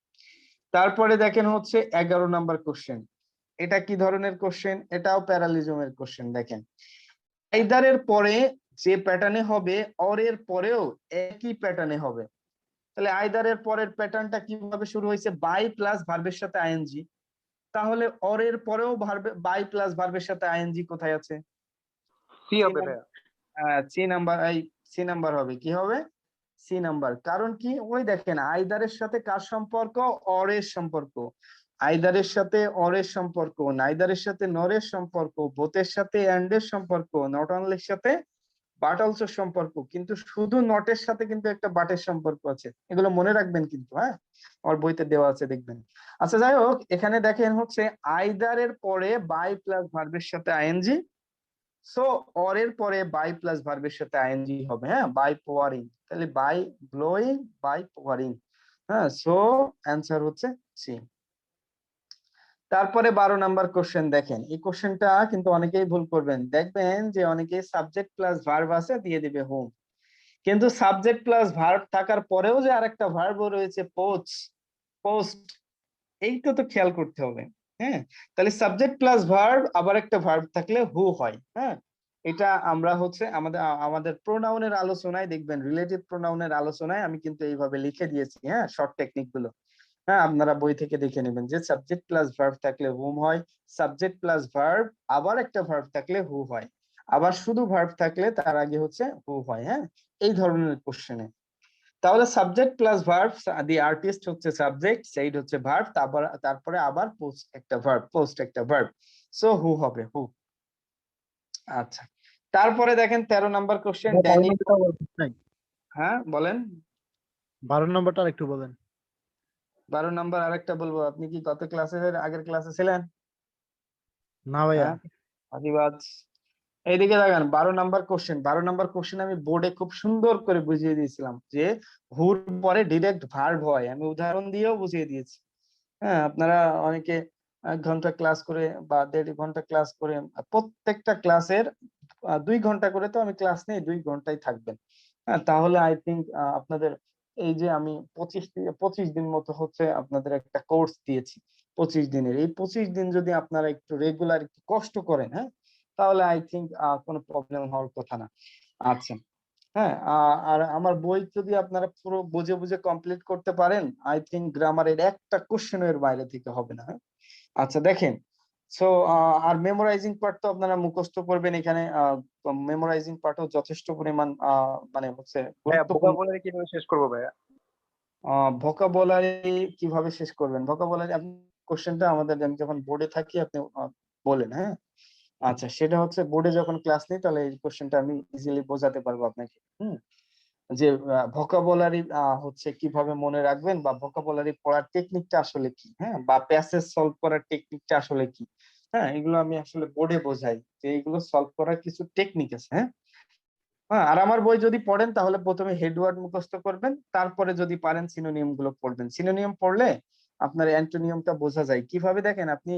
Speaker 1: তারপরে দেখেন হচ্ছে 11 নাম্বার কোশ্চেন। এটা কি ধরনের কোশ্চেন? এটাও প্যারালিজমের কোশ্চেন। দেখেন, আইদারের পরে যে প্যাটার্নে হবে, অর এর পরেও একই প্যাটার্নে হবে। তাহলে আইদারের পরের প্যাটার্নটা কিভাবে শুরু হয়েছে? বাই প্লাস ভার্বের সাথে আইএনজি। তাহলে অর এর পরেও ভার্বে বাই প্লাস ভার্বের সাথে আইএনজি কোথায় আছে?
Speaker 3: সি হবে ভাইয়া।
Speaker 1: সি নাম্বার, এই সি নাম্বার হবে। কি হবে? C number. কারণ কি? ওই দেখেন, আইদারের সাথে কার সম্পর্ক? অরের সম্পর্ক। আইদারের সাথে অরের সম্পর্ক, নাইদারের সাথে নরের সম্পর্ক, বোথের সাথে এন্ড এর সম্পর্ক, নট অনলির সাথে বাট অলসো সম্পর্ক। কিন্তু শুধু নটের সাথে কিন্তু একটা বাটের সম্পর্ক আছে। এগুলো মনে রাখবেন কিন্তু। হ্যাঁ, আমার বইতে দেওয়া আছে, দেখবেন। আচ্ছা, যাই হোক, এখানে দেখেন হচ্ছে আইদারের পরে বাই প্লাস ভার্বের সাথে আইএনজি। সো অর এর পরে বাই প্লাস ভার্বের সাথে আইএনজি হবে। হ্যাঁ, বাই পোয়ারিং, তাহলে বাই ব্লোয়িং, বাই পোয়ারিং। হ্যাঁ, সো অ্যান্সার হচ্ছে সি। তারপরে 12 নাম্বার কোশ্চেন। দেখেন, এই কোশ্চেনটা কিন্তু অনেকেই ভুল করবেন। দেখবেন যে অনেকেই সাবজেক্ট প্লাস ভার্ব আছে দিয়ে দিবে হোম, কিন্তু সাবজেক্ট প্লাস ভার্ব থাকার পরেও যে আরেকটা ভার্ব রয়েছে পোস্ট, এইটা তো খেয়াল করতে হবে। হ্যাঁ, তাহলে সাবজেক্ট প্লাস ভার্ব আবার একটা ভার্ব থাকলে হু হয়। হ্যাঁ, এটা আমরা হচ্ছে আমাদের আমাদের প্রোনাউনের আলোচনায় দেখবেন, রিলেটিভ প্রোনাউনের আলোচনায় আমি কিন্তু এইভাবে লিখে দিয়েছি। হ্যাঁ, শর্ট টেকনিক গুলো। হ্যাঁ, আপনারা বই থেকে দেখে নেবেন যে সাবজেক্ট প্লাস ভার্ব থাকলে হুম হয়, সাবজেক্ট প্লাস ভার্ব আবার একটা ভার্ব থাকলে হু হয়, আবার শুধু ভার্ব থাকলে তার আগে হচ্ছে হু হয়। হ্যাঁ, এই ধরনের কোশ্চেনে। তাহলে সাবজেক্ট প্লাস ভার্ব, দি আর্টিস্ট হচ্ছে সাবজেক্ট, সেইড হচ্ছে ভার্ব, তারপরে আবার পোস্ট একটা ভার্ব। সো হু হবে, হু। আচ্ছা, তারপরে দেখেন 13 নাম্বার কোশ্চেন। ড্যানি, হ্যাঁ বলেন।
Speaker 7: 12 নম্বরটা একটু বলেন।
Speaker 1: 12 নাম্বার আরেকটা বলবো। আপনি কি গত ক্লাসের আগের ক্লাসে ছিলেন?
Speaker 7: না ভাইয়া।
Speaker 1: হ্যাঁ, আদিবাদ। এইদিকে দেখেন 12 নাম্বার কোশ্চেন। 12 নাম্বার কোশ্চেন আমি বোর্ডে খুব সুন্দর করে বুঝিয়ে দিয়েছিলাম যে হুর পরে ডিরেক্ট ভার্ব হয়। আমি উদাহরণ দিয়েও বুঝিয়ে দিয়েছি। হ্যাঁ, আপনারা অনেকে 1 ঘন্টা ক্লাস করে বা 1.5 ঘন্টা ক্লাস করে, প্রত্যেকটা ক্লাসের 2 ঘন্টা করে তো আমি ক্লাস নেই, 2 ঘন্টাই থাকবেন। হ্যাঁ, তাহলে আই থিঙ্ক আপনাদের এই যে আমি 25 দিন মতো হচ্ছে আপনাদের একটা কোর্স দিয়েছি, 25 দিনের। এই 25 দিন যদি আপনারা একটু রেগুলার একটু কষ্ট করেন, হ্যাঁ, তাহলে আই থিঙ্ক কোনো প্রবলেম হওয়ার কথা না। আচ্ছা, হ্যাঁ, আর আমার বই যদি আপনারা পুরো বুঝে বুঝে কমপ্লিট করতে পারেন, আই থিঙ্ক গ্রামারের একটা কোশ্চেনের বাইরে থেকে হবে না। হ্যাঁ? আচ্ছা, দেখেন সো আর মেমোরাইজিং পার্ট তো আপনারা মুখস্থ করবেন এখানে। মেমোরাইজিং পার্টও যথেষ্ট পরিমাণ মানে হচ্ছে
Speaker 3: ভাইয়া
Speaker 1: গুরুত্বপূর্ণ।
Speaker 3: ভোকাবুলারি কিভাবে শেষ করবো ভাইয়া?
Speaker 1: ভোকাবুলারি কিভাবে শেষ করবেন? ভোকাবুলারি আপনি কোশ্চেনটা আমাদের আমি যখন বোর্ডে থাকি আপনি বলেন, হ্যাঁ? আচ্ছা, সেটা হচ্ছে বোর্ডে যখন ক্লাস নিই তাহলে এই কোশ্চেনটা আমি ইজিলি বোঝাতে পারবো আপনাকে। যে ভোকাবুলারি হচ্ছে কিভাবে মনে রাখবেন বা ভোকাবুলারি পড়ার টেকনিকটা আসলে কি, হ্যাঁ, বা প্যাসেজ সলভ করার টেকনিকটা আসলে কি, হ্যাঁ, এগুলো আমি আসলে বোর্ডে বোঝাই যে এগুলো সলভ করার কিছু টেকনিক আছে, হ্যাঁ। হ্যাঁ, আর আমার বই যদি পড়েন তাহলে প্রথমে হেডওয়ার্ড মুখস্থ করবেন, তারপরে যদি পারেন সিনোনিয়াম গুলো পড়বেন। সিনোনিয়াম পড়লে আপনার অ্যান্টোনিয়ামটা বোঝা যায় কিভাবে। দেখেন আপনি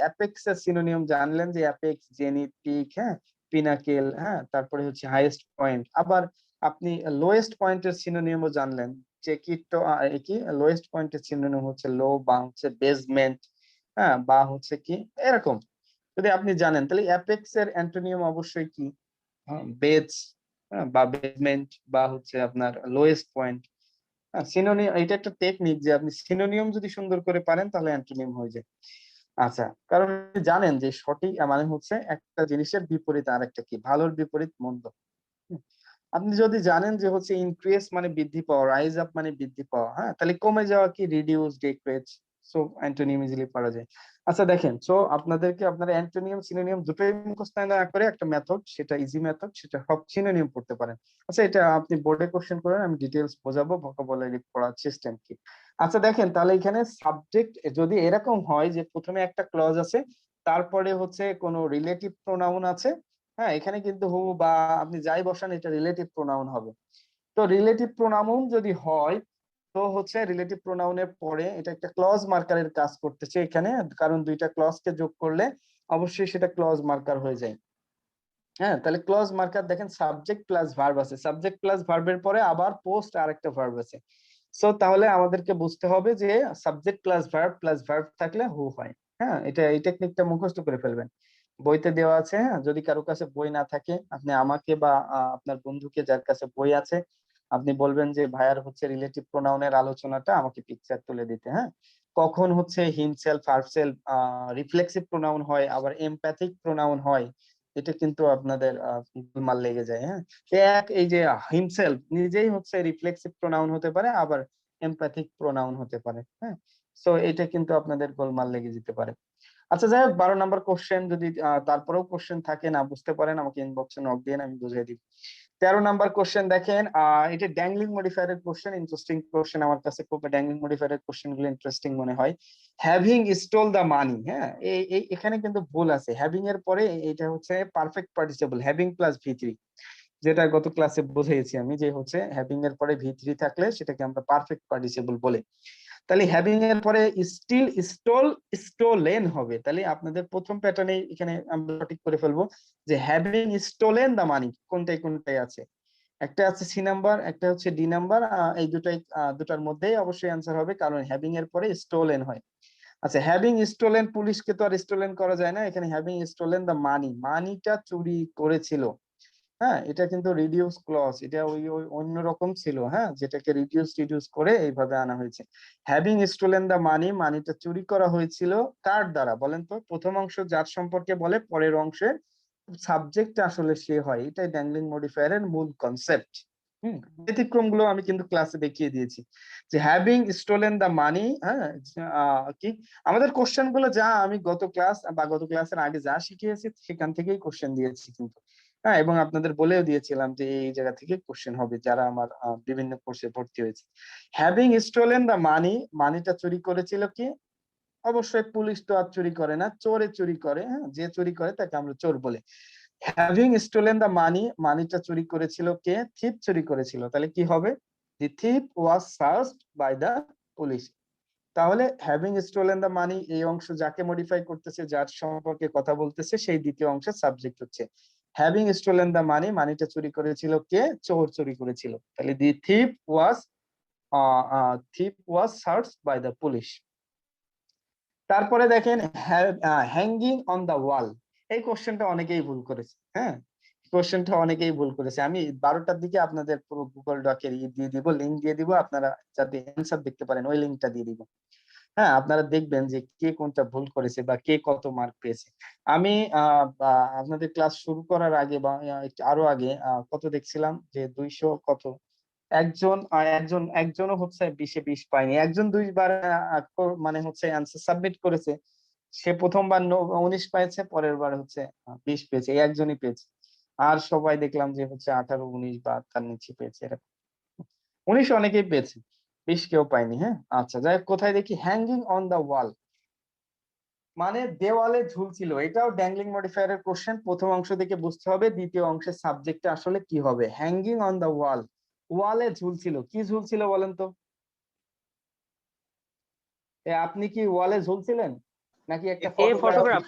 Speaker 1: অ্যাপেক্স এর সিনোনিয়াম জানলেন যে অ্যাপেক্স, জেনিথ, পিক, হ্যাঁ, পিনাকেল, হ্যাঁ, তারপরে হচ্ছে হাইয়েস্ট পয়েন্ট। আবার আপনি লোয়েস্ট পয়েন্টের সিনোনিয়ামও জানলেন যে কি লোয়েস্ট পয়েন্টের সিনোনিয়াম হচ্ছে লো বা হচ্ছে বেসমেন্ট, হ্যাঁ, বা হচ্ছে কি এরকম। যদি আপনি জানেন তাহলে অ্যাপেক্স এর অ্যান্টোনিয়াম অবশ্যই কি বেজ, বা বেসমেন্ট, বা হচ্ছে আপনার লোয়েস্ট পয়েন্ট। সিনোনিয়াম এটা একটা টেকনিক যে আপনি সিনোনিয়াম যদি সুন্দর করে পারেন তাহলে অ্যান্টোনিম হয়ে যায়। আচ্ছা, কারণ আপনি জানেন যে সঠিক মানে হচ্ছে একটা জিনিসের বিপরীত আর একটা কি, ভালোর বিপরীত মন্দ। হুম, আপনি যদি জানেন যে হচ্ছে ইনক্রিজ মানে বৃদ্ধি পাওয়া, রাইজ আপ মানে বৃদ্ধি পাওয়া, হ্যাঁ, তাহলে কমে যাওয়া কি reduce, decrease. So antonym easily পাওয়া যায়। আচ্ছা দেখেন, সো আপনাদেরকে আপনারা অ্যান্টোনিয়াম সিনোনিয়াম দুটোই মুখস্থ না করে একটা মেথড, সেটা ইজি মেথড, সেটা সব সিনোনিয়াম পড়তে পারেন। আচ্ছা, এটা আপনি বোর্ডে কোশ্চেন করেন, আমি ডিটেইলস বোঝাবো ভোকাবুলারি পড়ার সিস্টেম কি। আচ্ছা দেখেন, তাহলে এখানে সাবজেক্ট যদি এরকম হয় যে প্রথমে একটা ক্লজ আছে, তারপরে হচ্ছে কোনো রিলেটিভ প্রোনাউন আছে, হ্যাঁ, এখানে কিন্তু হু বা আপনি যাই বসান এটা রিলেটিভ প্রোনাউন হবে। তো রিলেটিভ প্রোনাউন যদি হয় তো হচ্ছে রিলেটিভ প্রোনাউনের পরে এটা একটা ক্লজ মার্কারের কাজ করতেছে এখানে, কারণ দুইটা ক্লজকে যোগ করলে অবশ্যই সেটা ক্লজ মার্কার হয়ে যায়। হ্যাঁ, তাহলে ক্লজ মার্কার দেখেন সাবজেক্ট প্লাস ভার্ব আছে, সাবজেক্ট প্লাস ভার্বের পরে আবার পোস্ট আরেকটা ভার্ব আছে। সো তাহলে আমাদেরকে বুঝতে হবে যে সাবজেক্ট প্লাস ভার্ব থাকলে হু হয়। হ্যাঁ, এটা এই টেকনিকটা মুখস্থ করে ফেলবেন, বইতে দেওয়া আছে। হ্যাঁ, যদি কারো কাছে বই না থাকে আপনি আমাকে বা আপনার বন্ধুকে যার কাছে বই আছে আপনি বলবেন যে ভাইয়ার হচ্ছে রিলেটিভ প্রোনাউনের আলোচনাটা আমাকে পিকচার তুলে দিতে। হ্যাঁ, কখন হচ্ছে হিমসেলফ, হারসেলফ রিফ্লেক্সিভ প্রোনাউন হয়, আবার এমপ্যাথিক প্রোনাউন হয়, এটা কিন্তু আপনাদের গোলমাল লেগে যায়। হ্যাঁ, এই যে হিমসেলফ নিজেই হচ্ছে রিফ্লেক্সিভ প্রোনাউন হতে পারে, আবার এমপ্যাথিক প্রোনাউন হতে পারে। হ্যাঁ, সো এটা কিন্তু আপনাদের গোলমাল লেগে যেতে পারে। আচ্ছা যাই হোক, 12 নম্বর কোশ্চেন যদি তারপরেও কোশ্চেন থাকে না বুঝতে পারেন আমাকে ইনবক্সে নক দিয়ে আমি বুঝিয়ে দিব। 13 নাম্বার কোশ্চেন দেখেন, এটা ড্যাংলিং মডিফায়ারের কোশ্চেন, ইন্টারেস্টিং কোশ্চেন আমার কাছে, খুব ড্যাংলিং মডিফায়ারের কোশ্চেন গুলো ইন্টারেস্টিং মনে হয়। হ্যাভিং স্টোল দ্য মানি, হ্যাঁ, এখানে কিন্তু ভুল আছে। হ্যাভিং এর পরে এটা হচ্ছে পারফেক্ট পার্টিসিপল, হ্যাভিং প্লাস ভি3, যেটা গত ক্লাসে বুঝিয়েছি আমি যে হচ্ছে হ্যাভিং এর পরে ভি3 থাকলে সেটাকে আমরা পারফেক্ট পার্টিসিপল বলে। তাহলে হ্যাভিং এর পরে স্টিল, স্টোল, স্টোলেন হবে। তাহলে আপনাদের প্রথম প্যাটার্নে এখানে আমরা সঠিক করে ফেলবো যে হ্যাভিং স্টোলেন দা মানি কোনটাই আছে। একটা আছে সি নাম্বার, একটা হচ্ছে ডি নাম্বার, এই দুটার মধ্যেই অবশ্যই অ্যান্সার হবে, কারণ হ্যাভিং এর পরে স্টোলেন হয়। আচ্ছা, হ্যাভিং স্টোলেন, পুলিশকে তো আর স্টোলেন করা যায় না, এখানে হ্যাভিং স্টোলেন দা মানি, মানিটা চুরি করেছিল। হ্যাঁ, এটা কিন্তু রিডিউস ক্লজ, এটা ওই অন্যরকম ছিল, হ্যাঁ, যেটাকে রিডিউস করে এইভাবে আনা হয়েছে। হ্যাভিং স্টোলেন দা মানি, মানিটা চুরি করা হয়েছিল কার দ্বারা বলেন তো? প্রথম অংশ যার সম্পর্কে বলে, পরের অংশের সাবজেক্ট আসলে সে হয়, এটাই ড্যাংলিং মডিফায়ারের মূল কনসেপ্ট। ব্যতিক্রম গুলো আমি কিন্তু ক্লাসে দেখিয়ে দিয়েছি যে হ্যাভিং স্টোলেন দা মানি, হ্যাঁ, কি আমাদের কোশ্চেন গুলো যা আমি গত ক্লাস বা গত ক্লাসের আগে যা শিখিয়েছি সেখান থেকেই কোশ্চেন দিয়েছি কিন্তু। হ্যাঁ, এবং আপনাদের বলেও দিয়েছিলাম যে এই জায়গা থেকে কোশ্চেন হবে যারা আমার বিভিন্ন কোর্সে ভর্তি হয়েছে। হ্যাভিং স্টোলেন দা মানি, মানিটা চুরি করেছিল কি? অবশ্যই পুলিশ তো আর চুরি করে না, চোরে চুরি করে। হ্যাঁ, যে চুরি করে তাকে আমরা চোর বলে। হ্যাভিং স্টোলেন দা মানি, মানিটা চুরি করেছিল কে? থিপ চুরি করেছিল। তাহলে কি হবে? The thief was searched by the police. তাহলে হ্যাভিং স্টোলেন দা মানি এই অংশ যাকে মডিফাই করতেছে, যার সম্পর্কে কথা বলতেছে, সেই দ্বিতীয় অংশের সাবজেক্ট হচ্ছে হ্যাভিং স্টোলেন দা মানি, মানিটা চুরি করেছিল কে? চোর চুরি করেছিল। তাহলে the thief was searched by the police. তারপরে দেখেন হ্যাঙ্গিং অন দা ওয়াল, এই কোশ্চেনটা অনেকেই ভুল করেছে। হ্যাঁ, কোশ্চেনটা অনেকেই ভুল করেছে। আমি 12টার দিকে আপনাদের পুরো গুগল ডকের দিয়ে দিব, লিঙ্ক দিয়ে দিব, আপনারা যাতে অ্যান্সার দেখতে পারেন ওই লিঙ্কটা দিয়ে দিব। হ্যাঁ, আপনারা দেখবেন যে কে কোনটা ভুল করেছে বা কে কত মার্ক পেয়েছে। আমি আপনাদের ক্লাস শুরু করার আগে বা একটু আরো আগে কত দেখছিলাম যে 200 কত একজনও হচ্ছে 20-এ 20 পায়নি। একজন 2 বার মানে হচ্ছে অ্যান্সার সাবমিট করেছে। সে প্রথমবার 19 পেয়েছে, পরের বার হচ্ছে 20 পেয়েছে, এই একজনই পেয়েছে। আর সবাই দেখলাম যে হচ্ছে 18, 19 বা তার নিচে পেয়েছে। এরকম 19 অনেকেই পেয়েছে, 20 কেউ পায়নি। হ্যাঁ, আচ্ছা যাই হোক, কোথায় দেখি হ্যাঙ্গিং অন দা ওয়াল মানে দেওয়ালে ঝুলছিল। এটাও ড্যাংলিং মডিফায়ার এর কোশ্চেন। প্রথম অংশ থেকে বুঝতে হবে, দ্বিতীয় অংশের সাবজেক্টটা আসলে কি হবে। হ্যাঙ্গিং অন দা ওয়াল, ওয়ালে ঝুলছিল। কি ঝুলছিল বলেন তো? আপনি কি ওয়ালে ঝুলছিলেন নাকি একটা ফটোগ্রাফ?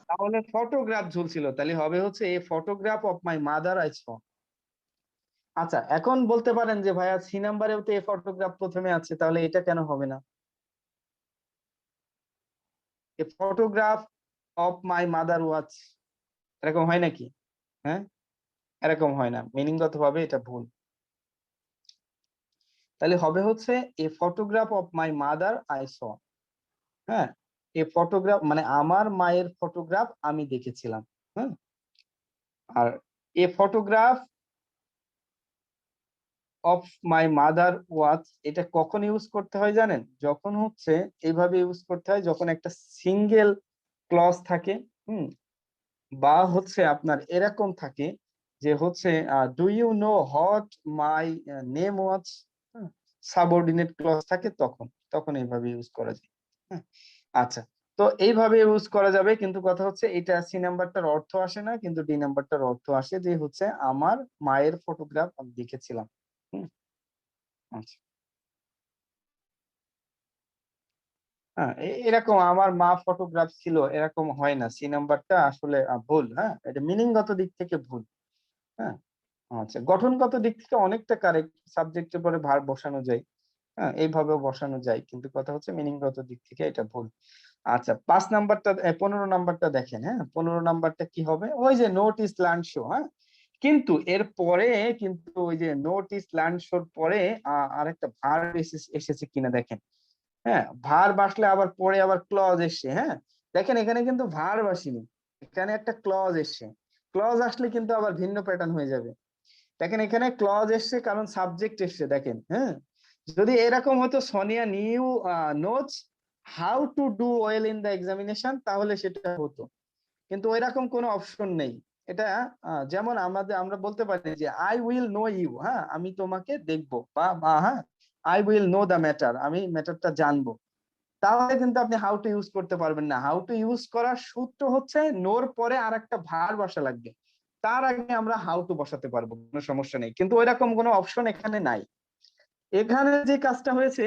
Speaker 1: তাহলে ফটোগ্রাফ ঝুলছিল, তাহলে হবে হচ্ছে a photograph of my mother I saw. আচ্ছা, এখন বলতে পারেন যে ভাইয়া সি নাম্বারেও তো এ ফটোগ্রাফ প্রথমে আছে, তাহলে এটা কেন হবে না? A photograph of my mother watch, এরকম হয় নাকি? হ্যাঁ, এরকম হয় না, মিনিংগত ভাবে এটা ভুল। তাহলে হবে হচ্ছে a photograph of my mother I saw. হ্যাঁ, এ ফটোগ্রাফ মানে আমার মায়ের ফটোগ্রাফ আমি দেখেছিলাম। হ্যাঁ, আর a photograph of my mother watch, এটা কখন ইউজ করতে হয় জানেন? যখন হচ্ছে এইভাবে ইউজ করতে হয়, যখন একটা সিঙ্গেল ক্লজ থাকে, বা হচ্ছে আপনার এরকম থাকে যে হচ্ছে do you know what my name was, subordinate clause থাকে, তখন তখন এইভাবে ইউজ করা যায়। হ্যাঁ, আচ্ছা, তো এইভাবে ইউজ করা যাবে, কিন্তু কথা হচ্ছে এটা সি নাম্বারটার অর্থ আসে না, কিন্তু ডি নাম্বারটার অর্থ আসে যে হচ্ছে আমার মায়ের ফটোগ্রাফ আমি দেখেছিলাম। হুম, আচ্ছা, হ্যাঁ, এরকম আমার মা ফটোগ্রাফ ছিল, এরকম হয় না। সি নাম্বারটা আসলে ভুল। হ্যাঁ, এটা মিনিংগত দিক থেকে ভুল। হ্যাঁ, আচ্ছা, গঠনগত দিক থেকে অনেকটা কারেক্ট, সাবজেক্টের পরে ভার বসানো যায়। হ্যাঁ, এইভাবেও বসানো যায়, কিন্তু কথা হচ্ছে মিনিংগত দিক থেকে এটা ভুল। আচ্ছা, 15 নাম্বারটা দেখেন। হ্যাঁ, 15 নাম্বারটা কি হবে? ওই যে নোট ইজ লার্ন শো। হ্যাঁ, কিন্তু এর পরে কিন্তু ওই যে নোট ইজ লার্ন শোর পরে আরেকটা ভার্ব এসেছে কিনা দেখেন। হ্যাঁ, ভার্ব আসলে আবার পরে আবার ক্লজ এসছে। হ্যাঁ, দেখেন এখানে কিন্তু ভার্ব আসেনি, এখানে একটা ক্লজ এসছে। ক্লজ আসলে কিন্তু আবার ভিন্ন প্যাটার্ন হয়ে যাবে। দেখেন এখানে ক্লজ এসছে কারণ সাবজেক্ট এসছে। দেখেন, হ্যাঁ, যদি এরকম হতো Sonia new notes how to do well in the examination, তাহলে সেটা হতো, কিন্তু এরকম কোনো অপশন নেই। এটা যেমন আমরা বলতে পারি যে আই উইল নো ইউ, হ্যাঁ, আমি তোমাকে দেখবো, বা হ্যাঁ, I will know the matter, আমি ম্যাটারটা জানবো। তাহলে কিন্তু আপনি হাউ টু ইউজ করতে পারবেন না। হাউ টু ইউজ করার সূত্র হচ্ছে নোর পরে আর একটা ভার্ব আসা লাগবে, তার আগে আমরা হাউ টু বসাতে পারবো, কোনো সমস্যা নেই। কিন্তু ওইরকম কোনো অপশন এখানে নাই। এখানে যে কাজটা হয়েছে,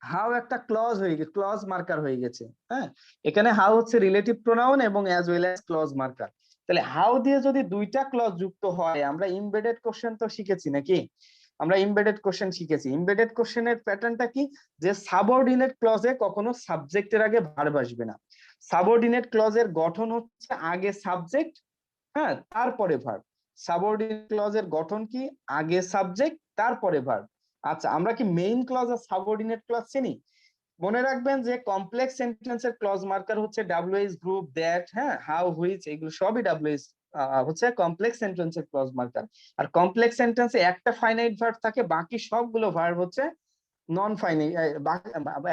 Speaker 1: হাউ একটা ক্লজ হয়ে গেছে, ক্লজ মার্কার হয়ে গেছে। হ্যাঁ, এখানে হাউ হচ্ছে রিলেটিভ প্রোনাউন এবং as well as clause marker. তাহলে হাউ দিয়ে যদি দুইটা ক্লজ যুক্ত হয়, আমরা ইমবেডেড কোশ্চেন তো শিখেছি নাকি? আমরা ইমবেডেড কোশ্চেন শিখেছি। ইমবেডেড কোশ্চেনের প্যাটার্নটা কি? যে সাবঅর্ডিনেট ক্লজে কখনো সাবজেক্টের আগে ভার্ব আসবে না। সাবঅর্ডিনেট ক্লজের গঠন হচ্ছে আগে সাবজেক্ট, হ্যাঁ, তারপরে ভার্ব। সাবঅর্ডিনেট ক্লজের গঠন কি? আগে সাবজেক্ট তারপরে ভার্ব। আচ্ছা, আমরা কি মেইন ক্লজ আর সাবঅর্ডিনেট ক্লজ চিনি? মনে রাখবেন যে কমপ্লেক্স সেন্টেন্সের ক্লজ মার্কার হচ্ছে ডাব্লিউএইচ, গ্রুপ, দ্যাট, হ্যাঁ, হাউ, হুইচ, এগুলো সবই ডাব্লিউএইচ হচ্ছে কমপ্লেক্স সেন্টেন্সের ক্লজ মার্কার। আর কমপ্লেক্স সেন্টেন্সে একটা ফাইনাইট ভার্ব থাকে, বাকি সবগুলো ভার্ব হচ্ছে নন ফাইনাইট।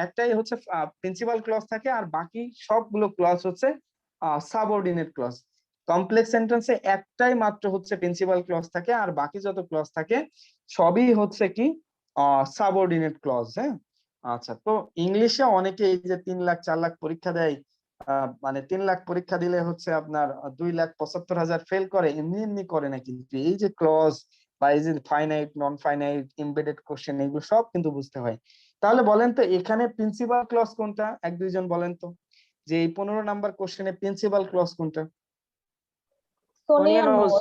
Speaker 1: একটাই হচ্ছে প্রিন্সিপাল ক্লজ থাকে, আর বাকি সবগুলো ক্লজ হচ্ছে সাবঅর্ডিনেট ক্লজ। কমপ্লেক্স সেন্টেন্সে একটাই মাত্র হচ্ছে প্রিন্সিপাল ক্লজ থাকে, আর বাকি যত ক্লজ থাকে সবই হচ্ছে কি সাবঅর্ডিনেট ক্লজ। হ্যাঁ, আচ্ছা, তো ইংলিশে অনেকে এই যে 3 লাখ 4 লাখ পরীক্ষা দেয়, মানে 3 লাখ পরীক্ষা দিলে হচ্ছে আপনার 2,75,000 ফেল করে, এমনি এমনি করে না। কিন্তু এই যে ক্লজ বা এই যে finite, non finite, embedded question, এগুলো সব কিন্তু বুঝতে হয়। তাহলে বলেন তো এখানে প্রিন্সিপাল ক্লজ কোনটা? 1-2 জন বলেন তো, যে এই 15 নাম্বার কোশ্চেনে প্রিন্সিপাল ক্লজ কোনটা?
Speaker 6: সোনিয়া নোজ।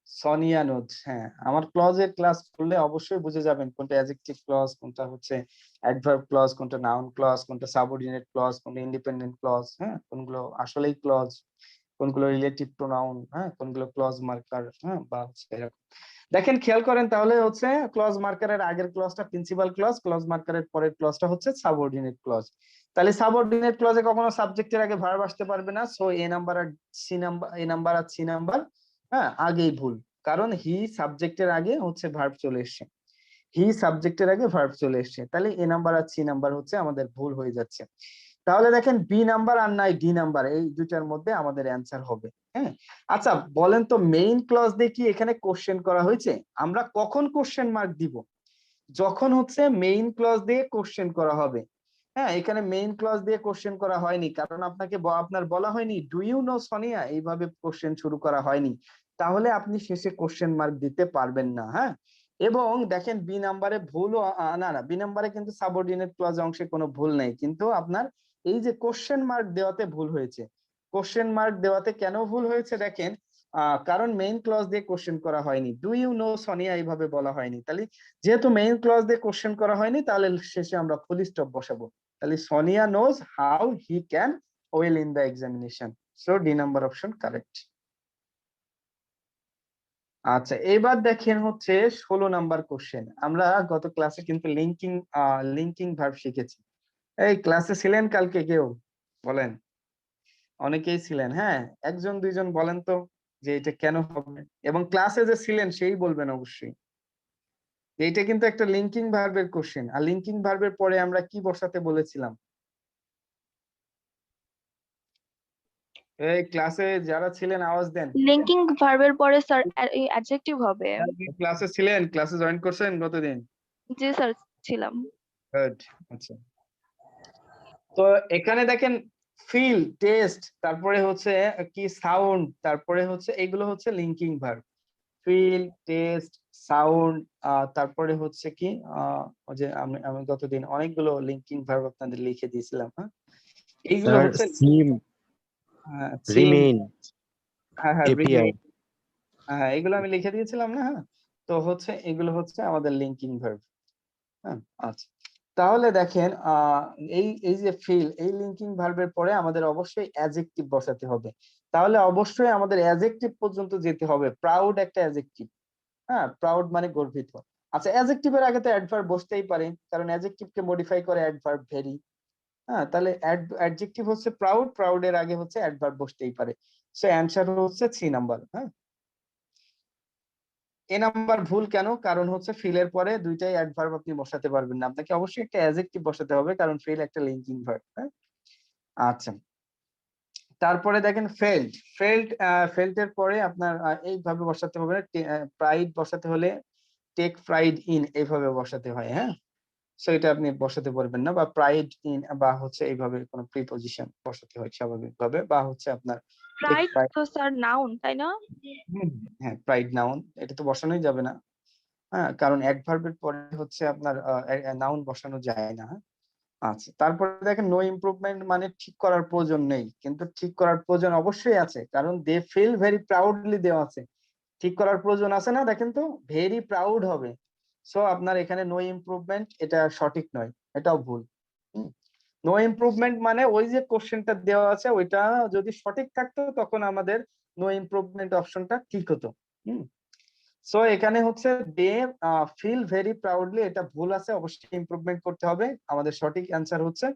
Speaker 1: সোনিয়া নোজ। হ্যাঁ, আমার ক্লজের ক্লাস করলে অবশ্যই বুঝে যাবেন কোনটা অ্যাডজেক্টিভ ক্লজ, কোনটা হচ্ছে অ্যাডভার্ব ক্লজ, কোনটা নাউন ক্লজ, কোনটা সাবঅর্ডিনেট ক্লজ, কোনটা ইন্ডিপেন্ডেন্ট ক্লজ, হ্যাঁ, কোনগুলো আসলেই ক্লজ। কোনগুলো রিলেটিভ প্রোনাউন, হ্যাঁ, কোনগুলো ক্লজ মার্কার, হ্যাঁ, বা হচ্ছে এরকম। দেখেন খেয়াল করেন তাহলে হচ্ছে ক্লজ মার্কারের আগের ক্লজটা প্রিন্সিপাল ক্লজ, ক্লজ মার্কারের পরের ক্লজটা হচ্ছে সাবঅর্ডিনেট ক্লজ। তাহলে সাবঅর্ডিনেট ক্লজে কখনো সাবজেক্টের আগে ভার্ব আসতে পারবে না, সো এ নাম্বার আর সি নাম্বার, এ নাম্বার আর সি নাম্বার, হ্যাঁ, আগেই ভুল, কারণ হি সাবজেক্টের আগে হচ্ছে ভার্ব চলে এসছে, হি সাবজেক্টের আগে ভার্ব চলে এসছে, তাহলে এ নাম্বার আর সি নাম্বার হচ্ছে আমাদের ভুল হয়ে যাচ্ছে। তাহলে দেখেন বি নাম্বার আর নাই ডি নাম্বার, এই দুইটার মধ্যে আমাদের অ্যান্সার হবে। হ্যাঁ, আচ্ছা বলেন তো মেইন ক্লজ দিয়ে কি এখানে কোশ্চেন করা হয়েছে? আমরা কখন কোশ্চেন মার্ক দিব? যখন হচ্ছে মেইন ক্লজ দিয়ে কোশ্চেন করা হবে। হ্যাঁ, এখানে মেইন ক্লজ দিয়ে কোশ্চেন করা হয়নি, কারণ আপনাকে আপনার বলা হয়নি ডু ইউ নো সোনিয়া, এইভাবে কোশ্চেন শুরু করা হয়নি, তাহলে আপনি শেষে কোশ্চেন মার্ক দিতে পারবেন না। হ্যাঁ, এবং দেখেন বি নাম্বারে ভুল, না না, বি নাম্বারে কিন্তু সাবঅর্ডিনেট ক্লজ অংশে কোনো ভুল নেই, কিন্তু আপনার এই যে কোশ্চেন মার্ক দেওয়াতে ভুল হয়েছে। কোশ্চেন মার্ক দেওয়াতে কেন ভুল হয়েছে দেখেন, কারণ মেইন ক্লজ দিয়ে কোশ্চেন করা হয়নি, ডু ইউ নো সোনিয়া এইভাবে বলা হয়নি, তাহলে যেহেতু মেইন ক্লজ দিয়ে কোশ্চেন করা হয়নি, তাহলে শেষে আমরা ফুল স্টপ বসাবো, তাহলে Sonia knows how he can well in the examination, so D number option correct. আচ্ছা এবার দেখেন হচ্ছে 16 নাম্বার কোশ্চেন। আমরা গত ক্লাসে কিন্তু লিঙ্কিং ভার্ব শিখেছি। এই ক্লাসে ছিলেন কালকে কেউ? বলেন, অনেকেই ছিলেন, হ্যাঁ, একজন দুইজন বলেন তো যে এটা কেন হবে, এবং ক্লাসে যে ছিলেন সেই বলবেন অবশ্যই। এইটা কিন্তু একটা লিঙ্কিং ভার্বের কোশ্চেন, আর লিঙ্কিং ভার্বের পরে আমরা কি বসাতে বলেছিলাম? এই ক্লাসে যারা ছিলেন আওয়াজ দেন।
Speaker 6: লিঙ্কিং ভার্বের পরে স্যার অ্যাডজেক্টিভ হবে।
Speaker 1: ক্লাসে ছিলেন, ক্লাসে জয়েন করছেন গতদিন?
Speaker 6: জি স্যার, ছিলাম।
Speaker 1: গুড। আচ্ছা, তো এখানে দেখেন ফিল, টেস্ট, তারপরে হচ্ছে কি সাউন্ড, তারপরে হচ্ছে এগুলো হচ্ছে linking verb. Feel, taste, sound, তারপরে হচ্ছে কি ওই যে আমি আমি গতদিন অনেকগুলো লিঙ্কিং ভার্ব আপনাদের লিখে দিয়েছিলাম। হ্যাঁ, এইগুলো
Speaker 8: স্যার
Speaker 1: হচ্ছে
Speaker 8: সিম, রিমেইন,
Speaker 1: হ্যাঁ হ্যাঁ
Speaker 8: এপিআই।
Speaker 1: হ্যাঁ, এগুলো আমি লিখে দিয়েছিলাম না? হ্যাঁ, তো হচ্ছে এগুলো হচ্ছে আমাদের লিঙ্কিং ভার্ব। হ্যাঁ, আচ্ছা তাহলে দেখেন এই এই যে ফিল, এই লিঙ্কিং ভার্বের পরে আমাদের অবশ্যই অ্যাডজেক্টিভ বসাতে হবে, তাহলে অবশ্যই আমাদের অ্যাডজেক্টিভ পর্যন্ত যেতে হবে। প্রাউড একটা অ্যাডজেক্টিভ, হ্যাঁ, প্রাউড মানে গর্বিত। আচ্ছা অ্যাডজেক্টিভের আগে তো অ্যাডভার্ব বসতেই পারে, কারণ অ্যাডজেক্টিভকে মডিফাই করে অ্যাডভার্ব ভেরি। হ্যাঁ, তাহলে অ্যাডজেক্টিভ হচ্ছে প্রাউড, প্রাউডের আগে হচ্ছে অ্যাডভার্ব বসতেই পারে, সো অ্যানসার হচ্ছে 3 নাম্বার। হ্যাঁ, এ নাম্বার ভুল কেন? কারণ হচ্ছে ফিলের পরে দুইটাই অ্যাডভার্ব আপনি বসাতে পারবেন না, আপনাকে অবশ্যই একটা অ্যাডজেক্টিভ বসাতে হবে, কারণ ফিল একটা লিঙ্কিং ভার্ব। হ্যাঁ, আচ্ছা তারপরে দেখেন ফেল্ট, ফেল্টের পরে আপনার এইভাবে বসাতে হবে, প্রাইড বসাতে হলে টেক প্রাইড ইন এইভাবে বসাতে হয়। হ্যাঁ, সো এটা আপনি বসাতে পারবেন না, বা প্রাইড ইন বা হচ্ছে এইভাবে কোনো প্রিপজিশন বসাতে হয় স্বাভাবিকভাবে, বা হচ্ছে আপনার
Speaker 6: প্রাইড তো স্যার নাউন, তাই না?
Speaker 1: হ্যাঁ, প্রাইড নাউন, এটা তো বসানোই যাবে না। হ্যাঁ, কারণ অ্যাডভার্বের পরে হচ্ছে আপনার নাউন বসানো যায় না। হ্যাঁ? আচ্ছা তারপরে দেখেন নো ইমপ্রুভমেন্ট মানে ঠিক করার প্রয়োজন নেই, কিন্তু ঠিক করার প্রয়োজন অবশ্যই আছে, কারণ দে ফিল ভেরি প্রাউডলি দেওয়া আছে, ঠিক করার প্রয়োজন আছে না? দেখেন তো ভেরি প্রাউড হবে, সো আপনার এখানে নো ইমপ্রুভমেন্ট এটা সঠিক নয়, এটাও ভুল। নো ইমপ্রুভমেন্ট মানে ওই যে কোশ্চেনটা দেওয়া আছে ওইটা যদি সঠিক থাকতো তখন আমাদের নো ইমপ্রুভমেন্ট অপশনটা ঠিক হতো। সো এখানে হচ্ছে দে ফিল ভেরি প্রাউডলি, এটা ভুল আছে, অবশ্যই ইমপ্রুভমেন্ট করতে হবে। আমাদের সঠিক অ্যান্সার হচ্ছে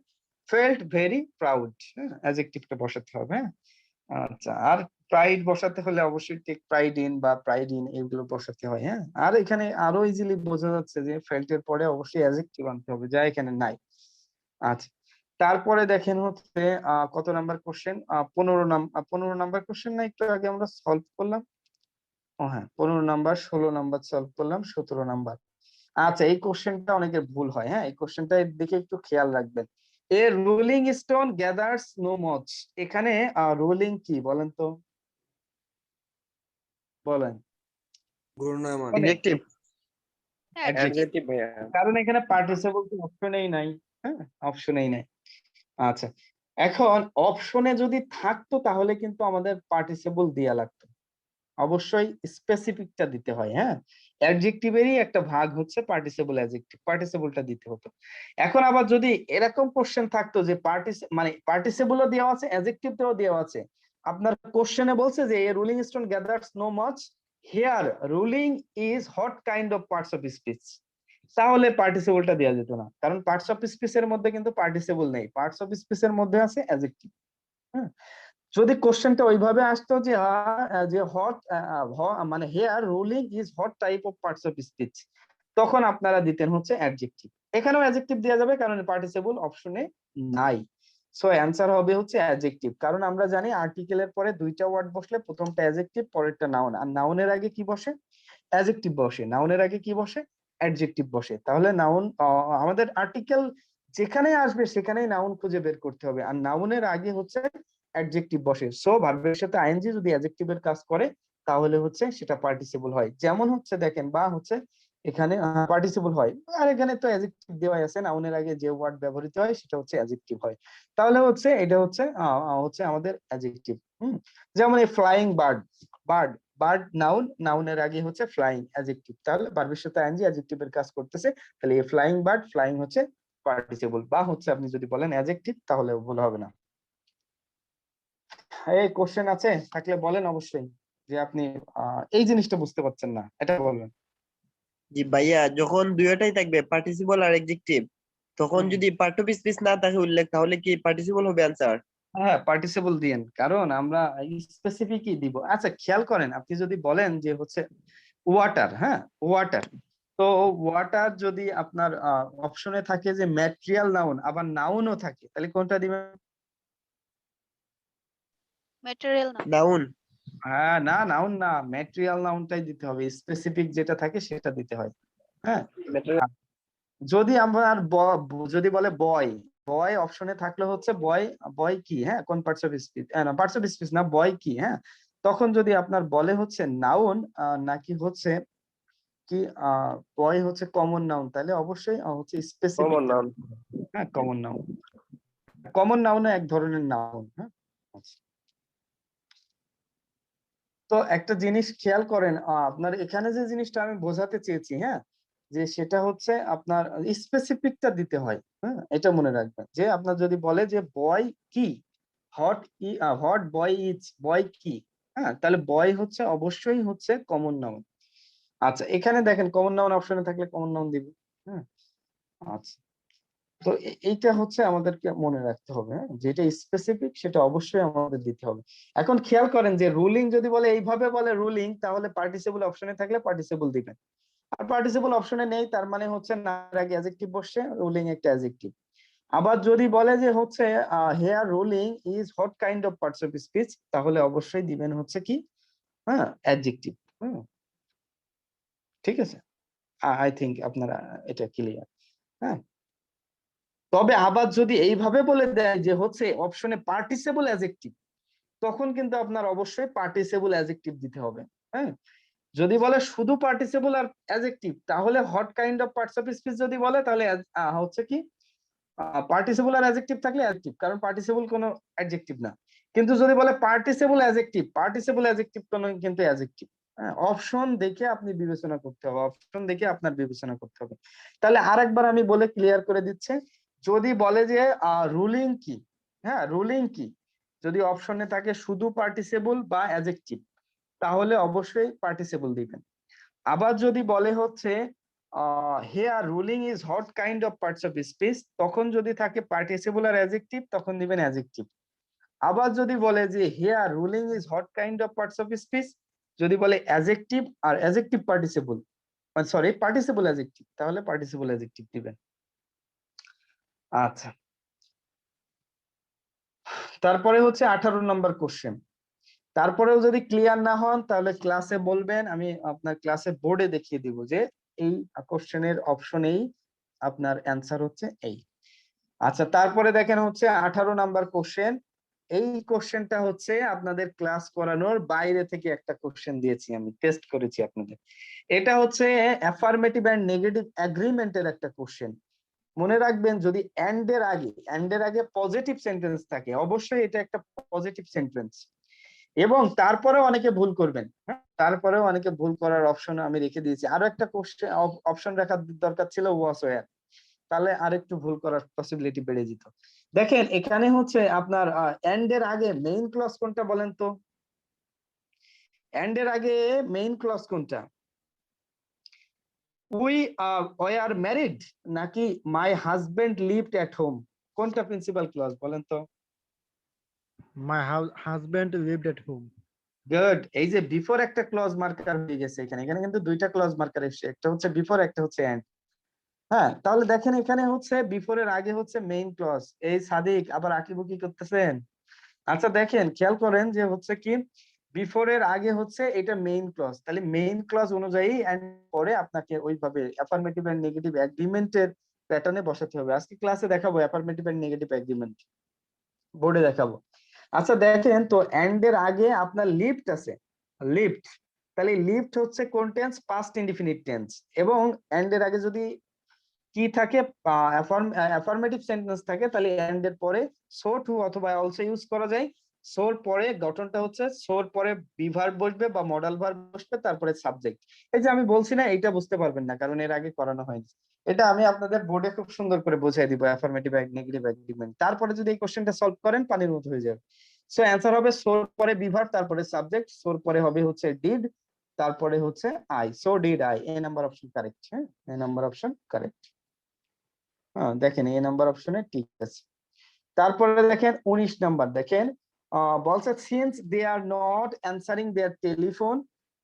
Speaker 1: ফেল্ট ভেরি প্রাউড, হ্যাঁ, অ্যাডজেক্টিভটা বসাতে হবে। হ্যাঁ, আচ্ছা আর প্রাইড বসাতে হলে অবশ্যই টেক প্রাইড ইন বা প্রাইড ইন এগুলো বসাতে হয়। হ্যাঁ, আর এখানে আরো ইজিলি বোঝা যাচ্ছে যে ফেল্ট এর পরে অবশ্যই অ্যাডজেক্টিভ আনতে হবে, যা এখানে নাই। আচ্ছা তারপরে দেখেন হচ্ছে কত নাম্বার কোশ্চেন? 15 নাম্বার কোশ্চেন না একটু আগে আমরা সলভ করলাম? ও হ্যাঁ, 15 নাম্বার, 16 নাম্বার সলভ করলাম, 17 নাম্বার। আচ্ছা এই কোশ্চেনটা অনেকের ভুল হয়। হ্যাঁ, এই কোশ্চেনটা দিকে একটু খেয়াল রাখবেন। A rolling stone gathers no moss, এখানে রোলিং কি বলেন তো, বলেন।
Speaker 4: অবজেক্টিভ।
Speaker 3: অ্যাডজেক্টিভ ভাইয়া।
Speaker 1: কারণ এখানে পার্টিসিপল তো অপশনেই নাই। হ্যাঁ, অপশনেই নাই। আচ্ছা এখন অপশনে যদি থাকতো তাহলে কিন্তু আমাদের পার্টিসিপল দেয়া লাগতো, অবশ্যই স্পেসিফিকটা দিতে হয়। হ্যাঁ, অ্যাডজেক্টিভেরই একটা ভাগ হচ্ছে পার্টিসিপল, অ্যাডজেক্টিভ, পার্টিসিপলটা দিতে হতো। এখন আবার যদি এরকম কোশ্চেন থাকতো যে পার্টিসিপলও দেওয়া আছে, অ্যাডজেক্টিভটাও দেওয়া আছে, আপনার কোশ্চেনে বলছে যে a rolling stone gathers no much here ruling is what kind of parts of speech, তাহলে পার্টিসিপলটা দেওয়া যেত না, কারণ পার্টস অফ স্পিচের মধ্যে কিন্তু পার্টিসিপল নেই, পার্টস অফ স্পিচের মধ্যে আছে অ্যাডজেক্টিভ। হ্যাঁ, যদি কোশ্চেনটা ওইভাবে আসতো যে যে হট মানে hair ruling is what type of parts of speech, তখন আপনারা দিতেন হচ্ছে অ্যাডজেক্টিভ। এখানেও অ্যাডজেক্টিভ দেওয়া যাবে কারণ পার্টিসিপল অপশনে নাই। সো অ্যান্সার হবে হচ্ছে অ্যাডজেক্টিভ, কারণ আমরা জানি আর্টিকেলের পরে দুইটা ওয়ার্ড বসলে প্রথমটা অ্যাডজেক্টিভ, পরেরটা নাউন, আর নাউনের আগে কি বসে? অ্যাডজেক্টিভ বসে। নাউনের আগে কি বসে? অ্যাডজেক্টিভ বসে। তাহলে নাউন আমাদের আর্টিকেল যেখানে আসবে সেখানেই নাউন খুঁজে বের করতে হবে, আর নাউনের আগে হচ্ছে অ্যাডজেক্টিভ বসে। সো ভার্বের সাথে আইএনজি যদি অ্যাডজেক্টিভের কাজ করে তাহলে হচ্ছে সেটা পার্টিসিপল হয়। যেমন হচ্ছে দেখেন, বা হচ্ছে এখানে পার্টিসিপল হয়, আর এখানে তো অ্যাডজেক্টিভ দেওয়া আছে, নাউনের আগে যে ওয়ার্ড ব্যবহৃত হয় সেটা হচ্ছে অ্যাডজেক্টিভ হয়। তাহলে হচ্ছে এটা হচ্ছে হচ্ছে আমাদের অ্যাডজেক্টিভ। যেমন এই flying bird, bird bird noun, নাউনের আগে হচ্ছে ফ্লাইং অ্যাডজেক্টিভ, তাহলে ভার্বের সাথে আইএনজি অ্যাডজেক্টিভের কাজ করতেছে, তাহলে এই ফ্লাইং বার্ড, ফ্লাইং হচ্ছে পার্টিসিপল। বা হচ্ছে আপনি যদি বলেন অ্যাডজেক্টিভ তাহলে ভুল হবে না। এই কোশ্চেন আছে থাকলে বলেন অবশ্যই, যে আপনি এই জিনিসটা বুঝতে পারছেন না, এটা বলবেন।
Speaker 8: জি ভাইয়া, যখন দুইটাই থাকবে পার্টিসিপল আর এডজেক্টিভ, তখন
Speaker 1: হুম।
Speaker 8: যদি পার্ট অফ স্পিচ না থাকে উল্লেখ, তাহলে কি পার্টিসিপল হবে অ্যান্সার?
Speaker 1: হ্যাঁ, পার্টিসিপল দিয়েন, কারণ আমরা স্পেসিফিকই দিব। আচ্ছা খেয়াল করেন, আপনি যদি বলেন যে হচ্ছে ওয়াটার, হ্যাঁ ওয়াটার, তো ওয়াটার যদি আপনার অপশনে থাকে যে ম্যাটেরিয়াল নাউন, আবার নাউনও থাকে, তাহলে কোনটা দিবেন?
Speaker 6: ম্যাটেরিয়াল না।
Speaker 8: নাউন।
Speaker 1: হ্যাঁ, না নাউন না, ম্যাটেরিয়াল নাউনটাই দিতে হবে, স্পেসিফিক যেটা থাকে সেটা দিতে হয়। হ্যাঁ, যদি আমার যদি বলে বয়, বয় অপশনে থাকলে হচ্ছে বয়, বয় কি, হ্যাঁ কোন পার্টস অফ স্পিচ, না পার্টস অফ স্পিচ না, বয় কি, হ্যাঁ তখন যদি আপনার বলে হচ্ছে নাউন নাকি হচ্ছে কি বয় হচ্ছে কমন নাউন, তাহলে অবশ্যই হচ্ছে স্পেসিফিক।
Speaker 3: Common noun.
Speaker 1: হ্যাঁ কমন নাউন, কমন নাউনও এক ধরনের নাউন। হ্যাঁ, আচ্ছা। তো একটা জিনিস খেয়াল করেন, আপনার এখানে যে জিনিসটা আমি বোঝাতে চেয়েছি, হ্যাঁ যে সেটা হচ্ছে আপনার স্পেসিফিকটা দিতে হয়। হ্যাঁ, এটা মনে রাখবেন যে আপনার যদি বলে যে বয় কি, হট ই হট বয় ইজ, বয় কি, হ্যাঁ তাহলে বয় হচ্ছে অবশ্যই হচ্ছে কমন নাউন। আচ্ছা এখানে দেখেন কমন নাউন অপশনে থাকলে কমন নাউন দিব। হ্যাঁ, আচ্ছা। তো এইটা হচ্ছে আমাদেরকে মনে রাখতে হবে, হ্যাঁ যেটা স্পেসিফিক সেটা অবশ্যই আমাদের দিতে হবে। এখন খেয়াল করেন যে রুলিং যদি বলে এইভাবে বলে রুলিং, তাহলে পার্টিসিপল অপশনে থাকলে পার্টিসিপল দিবেন, আর পার্টিসিপল অপশনে নেই তার মানে হচ্ছে না আগে অ্যাডজেক্টিভ বসছে, রুলিং একটা অ্যাডজেক্টিভ। আবার যদি বলে যে হচ্ছে hair ruling is what kind of parts of speech, তাহলে অবশ্যই দিবেন হচ্ছে কি, হ্যাঁ অ্যাডজেক্টিভ। হ্যাঁ, ঠিক আছে, আই থিংক আপনারা এটা ক্লিয়ার। হ্যাঁ, তবে আবার যদি এইভাবে বলে দেয় যে হচ্ছে অপশনে পার্টিসিপল অ্যাডজেক্টিভ, তখন কিন্তু আপনার অবশ্যই পার্টিসিপল অ্যাডজেক্টিভ দিতে হবে। হ্যাঁ, যদি বলে শুধু পার্টিসিপল আর অ্যাডজেক্টিভ, তাহলে hot kind of parts of speech যদি বলে তাহলে হচ্ছে কি পার্টিসিপল আর অ্যাডজেক্টিভ থাকলে অ্যাডজেক্টিভ, কারণ পার্টিসিপল কোনো অ্যাডজেক্টিভ না। কিন্তু যদি বলে পার্টিসিপল অ্যাডজেক্টিভ, পার্টিসিপল অ্যাডজেক্টিভ কোনো কিন্তু অ্যাডজেক্টিভ। হ্যাঁ, অপশন দেখে আপনি বিবেচনা করতে হবে, অপশন দেখে আপনার বিবেচনা করতে হবে। তাহলে আরেকবার আমি বলে ক্লিয়ার করে দিচ্ছি, যদি বলে যে রুলিং কি, হ্যাঁ রুলিং কি, যদি অপশনে থাকে শুধু পার্টিসিপল বা অ্যাডজেক্টিভ, তাহলে অবশ্যই পার্টিসিপল দিবেন। আবার যদি বলে হচ্ছে hair ruling is what kind of parts of speech, তখন যদি থাকে পার্টিসিপল আর অ্যাডজেক্টিভ, তখন দিবেন অ্যাডজেক্টিভ। আবার যদি বলে যে here ruling is what kind of parts of speech, যদি বলে অ্যাডজেক্টিভ আর adjective participle, sorry participle adjective, তাহলে পার্টিসিপল অ্যাডজেক্টিভ দিবেন। আচ্ছা, তারপরে হচ্ছে 18 নম্বর কোশ্চেন। তারপরেও যদি ক্লিয়ার না হন তাহলে ক্লাসে বলবেন, আমি আপনার ক্লাসে বোর্ডে দেখিয়ে দিব যে এই কোশ্চেনের অপশন এই, আপনার অ্যান্সার হচ্ছে এই। আচ্ছা, তারপরে দেখেন হচ্ছে 18 নাম্বার কোশ্চেন। এই কোশ্চেনটা হচ্ছে আপনাদের ক্লাস করানোর বাইরে থেকে একটা কোশ্চেন দিয়েছি, আমি টেস্ট করেছি আপনাদের। এটা হচ্ছে অ্যাফার্মেটিভ এন্ড নেগেটিভ এগ্রিমেন্টের একটা কোশ্চেন। মনে রাখবেন যদি এন্ড এর আগে পজিটিভ সেন্টেন্স থাকে, অবশ্যই এটা একটা পজিটিভ সেন্টেন্স। এবং তারপরেও অনেকে ভুল করবেন, হ্যাঁ তারপরেও অনেকে ভুল করার অপশন আমি রেখে দিয়েছি। আরো একটা কোশ্চেন অপশন রাখার দরকার ছিল ওয়াজ ওয়্যার, তাহলে আরেকটু ভুল করার পসিবিলিটি বেড়ে যেত। দেখেন এখানে হচ্ছে আপনার এন্ড এর আগে মেইন ক্লজ কোনটা বলেন তো? এন্ড এর আগে মেইন ক্লজ কোনটা? উই আর ম্যারিড নাকি my husband lived at home? কোনটা প্রিন্সিপাল ক্লজ বলেন তো?
Speaker 7: My husband lived at home.
Speaker 1: Good. এই যে বিফোর একটা ক্লজ মার্কার হয়ে গেছে এখানে, এখানে কিন্তু দুইটা ক্লজ মার্কার এসেছে, একটা হচ্ছে বিফোর, একটা হচ্ছে এন্ড। হ্যাঁ, তাহলে দেখেন এখানে হচ্ছে বিফোর এর আগে হচ্ছে মেইন ক্লজ। এই সাদিক আবার আঁকিবুকি করতেছেন। আচ্ছা দেখেন খেয়াল করেন যে হচ্ছে কি বিফোর এর আগে হচ্ছে এটা মেইন ক্লজ, তাহলে মেইন ক্লজ অনুযায়ী এন্ড পরে আপনাকে ওইভাবে অ্যাফার্মেটিভ এন্ড নেগেটিভ এগ্রিমেন্টের প্যাটার্নে বসাতে হবে। আজকে ক্লাসে দেখাবো অ্যাফার্মেটিভ এন্ড নেগেটিভ এগ্রিমেন্ট, বোর্ডে দেখাবো। আচ্ছা দেখেন তো এন্ড এর আগে আপনার লিফট আছে, লিফট, তাহলে লিফট হচ্ছে কোন টেন্স? Past indefinite tense. এবং এন্ড এর আগে যদি কি থাকে, অ্যাফার্মেটিভ সেন্টেন্স থাকে, তাহলে এন্ড এর পরে সো টু অথবা অলসো ইউজ করা যায়। সোর পরে গঠনটা হচ্ছে সোর পরে বিভার্ব বসবে বা মডাল ভার্ব বসবে, তারপরে সাবজেক্ট। এই যে আমি বলছি না, এইটা বুঝতে পারবেন না কারণ এর আগে করানো হয়নি। এটা আমি আপনাদের বোর্ডে খুব সুন্দর করে বুঝিয়ে দিব, অ্যাফার্মেটিভ নেগেটিভ এগ্রিমেন্ট। তারপরে যদি এই কোশ্চেনটা সলভ করেন পানির মতো হয়ে যাবে। সো অ্যান্সার হবে সোর পরে বিভার্ব, তারপরে সাবজেক্ট, সোর পরে হবে হচ্ছে ডিড, তারপরে হচ্ছে I. So did I, A number option correct. হ্যাঁ, এ নাম্বার অপশন কারেক্ট। হ্যাঁ দেখেন এ নাম্বার অপশনে ঠিক আছে। তারপরে দেখেন 19 নাম্বার, দেখেন বলছে since they are not answering their telephone.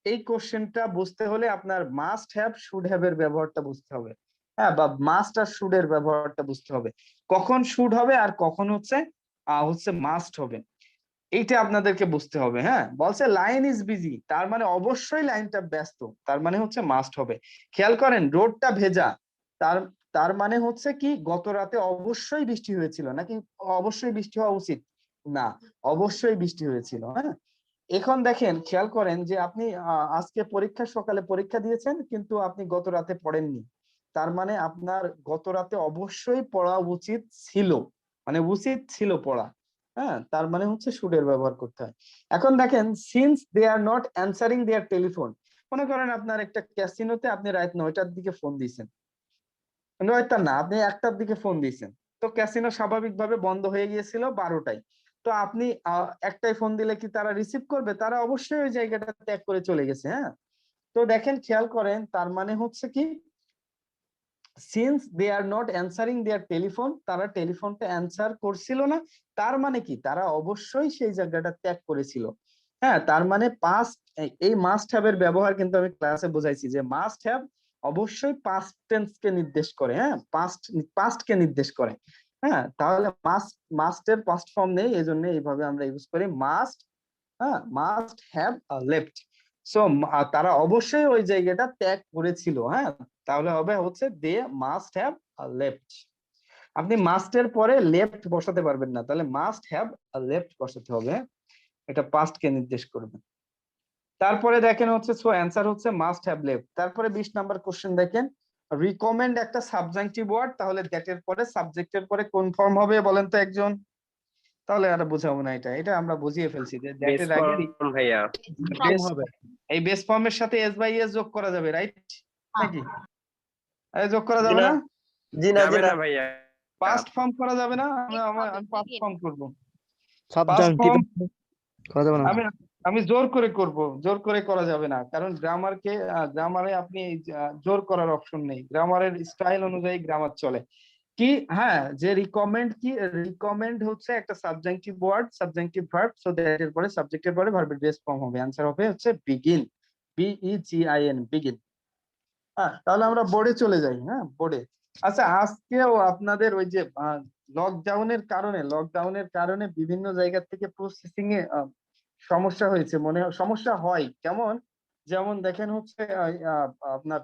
Speaker 1: এই কোশ্চেনটা বুঝতে হলে আপনার মাস্ট হ্যাভ শুড হ্যাভ এর ব্যবহারটা বুঝতে হবে। হ্যাঁ, বা মাস্ট আর শুড এর ব্যবহারটা বুঝতে হবে, কখন শুড হবে আর কখন হচ্ছে মাস্ট হবে, এইটা আপনাদেরকে বুঝতে হবে। হ্যাঁ, বলছে লাইন ইজ বিজি, তার মানে অবশ্যই লাইনটা ব্যস্ত, তার মানে হচ্ছে মাস্ট হবে। খেয়াল করেন রোডটা ভেজা, তার তার মানে হচ্ছে কি গত রাতে অবশ্যই বৃষ্টি হয়েছিল, নাকি অবশ্যই বৃষ্টি হওয়া উচিত না, অবশ্যই বৃষ্টি হয়েছিল। হ্যাঁ, এখন দেখেন খেয়াল করেন যে আপনি আজকে সকালে পরীক্ষা দিয়েছেন কিন্তু আপনি গত রাতে পড়েননি, তার মানে আপনার গত রাতে অবশ্যই পড়া উচিত ছিল, মানে উচিত ছিল পড়া। হ্যাঁ, তার মানে হচ্ছে শুডের ব্যবহার করতে হয়। এখন দেখেন since they are not answering their telephone, মনে করেন আপনার একটা ক্যাসিনোতে আপনি রাত 9টার দিকে ফোন দিয়েছেন, 9টা না আপনি 1টার দিকে ফোন দিয়েছেন, তো ক্যাসিনো স্বাভাবিকভাবে বন্ধ হয়ে গিয়েছিল 12টায়। তো আপনি 1টায় ফোন দিলে কি তারা রিসিভ করবে? তারা অবশ্যই ওই জায়গাটা ত্যাগ করে চলে গেছে। হ্যাঁ, তো দেখেন খেয়াল করেন তার মানে হচ্ছে কি since they are not answering their telephone, তারা টেলিফোনটা অ্যানসার করছিল না, তার মানে কি তারা অবশ্যই সেই জায়গাটা ত্যাগ করেছিল। হ্যাঁ, তার মানে পাস্ট, এই মাস্ট হ্যাভ এর ব্যবহার কিন্তু আমি ক্লাসে বোঝাইছি যে মাস্ট হ্যাভ অবশ্যই পাস্ট টেন্স কে নির্দেশ করে। হ্যাঁ, পাস্ট কে নির্দেশ করে। হ্যাঁ, তাহলে মাস্টের পাস্ট ফর্ম নেই, এজন্য এইভাবে আমরা ইউজ করি মাস্ট। হ্যাঁ, মাস্ট হ্যাভ লেফট। সো তারা অবশ্যই ওই জায়গাটা ত্যাগ করেছিল। হ্যাঁ, তাহলে হবে হচ্ছে দে মাস্ট হ্যাভ লেফট। আপনি মাস্টের পরে লেফট বসাতে পারবেন না, তাহলে মাস্ট হ্যাভ লেফট বসাতে হবে, এটা পাস্ট কে নির্দেশ করবে। তারপরে দেখেন হচ্ছে সো অ্যান্সার হচ্ছে মাস্ট হ্যাভ লেফট। তারপরে 20 নাম্বার কোশ্চেন দেখেন রিকমেন্ড একটা সাবজেক্টিভ ওয়ার্ড, তাহলে দ্যাট এর পরে সাবজেক্টের পরে কোন ফর্ম হবে বলেন তো একজন? তাহলে আর বোঝাবো না, এটা এটা আমরা বুঝিয়ে ফেলছি যে দ্যাট এর আগে
Speaker 3: ভাইয়া
Speaker 7: ফর্ম হবে।
Speaker 1: এই বেস ফর্মের সাথে এস বাই এস যোগ করা যাবে, রাইট নাকি? যোগ করা
Speaker 8: জি
Speaker 1: যাবে
Speaker 8: না,
Speaker 1: না?
Speaker 8: জি না,
Speaker 3: যাবে
Speaker 8: জি
Speaker 3: না
Speaker 8: না।
Speaker 3: ভাইয়া,
Speaker 1: পাস্ট ফর্ম করা যাবে না? আমি পাস্ট
Speaker 6: begin.
Speaker 1: ফর্ম করব।
Speaker 7: সাবজেক্টিভ করা যাবে না।
Speaker 1: আমি আমি জোর করে করব, জোর করে করা যাবে না, কারণ গ্রামারে আপনি জোর করার অপশন নেই, গ্রামারের স্টাইল অনুযায়ী গ্রামার চলে। কি হ্যাঁ, যে রিকমেন্ড, কি রিকমেন্ড হচ্ছে একটা subjective word, subjective verb, so that এর পরে সাবজেক্টের পরে ভার্বের বেস ফর্ম হবে, आंसर হবে হচ্ছে বিগিন, BEGIN বিগিন। হ্যাঁ, তাহলে আমরা বোর্ডে চলে যাই। হ্যাঁ, বোর্ডে। আচ্ছা আজকেও আপনাদের ওই যে লকডাউনের কারণে বিভিন্ন জায়গা থেকে প্রসেসিং এ সমস্যা হয়েছে, সমস্যা হয় কেমন, যেমন দেখেন হচ্ছে আপনার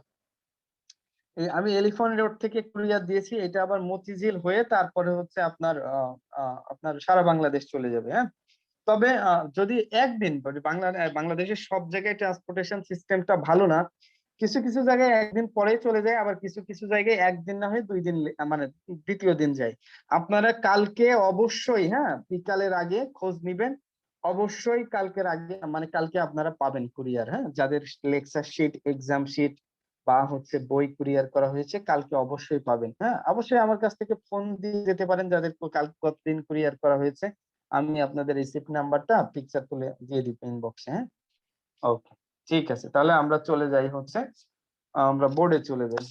Speaker 1: আমি এলিফ্যান্ট রোড থেকে কুরিয়ার দিয়েছি, এটা আবার মতিঝিল হয়ে তারপরে হচ্ছে আপনার সারা বাংলাদেশ চলে যাবে। হ্যাঁ, তবে যদি একদিন বাংলাদেশের সব জায়গায় ট্রান্সপোর্টেশন সিস্টেমটা ভালো না, কিছু কিছু জায়গায় একদিন পরেই চলে যায়, আবার কিছু কিছু জায়গায় একদিন না হয়ে 2 দিন মানে দ্বিতীয় দিন যায়। আপনারা কালকে অবশ্যই, হ্যাঁ, বিকালের আগে খোঁজ নিবেন, অবশ্যই কালকের আগে মানে কালকে আপনারা পাবেন কুরিয়ার। হ্যাঁ, যাদের লেকচার শিট, এক্সাম শিট বা হচ্ছে বই কুরিয়ার করা হয়েছে কালকে অবশ্যই পাবেন। হ্যাঁ, অবশ্যই আমার কাছ থেকে ফোন দিয়ে যেতে পারেন যাদের কালকে কতদিন কুরিয়ার করা হয়েছে। আমি আপনাদের রিসিপ্ট নাম্বারটা পিকচার তুলে দিয়ে দিব ইনবক্সে। হ্যাঁ, ওকে, ঠিক আছে, তাহলে আমরা চলে যাই হচ্ছে আমরা বোর্ডে চলে যাই।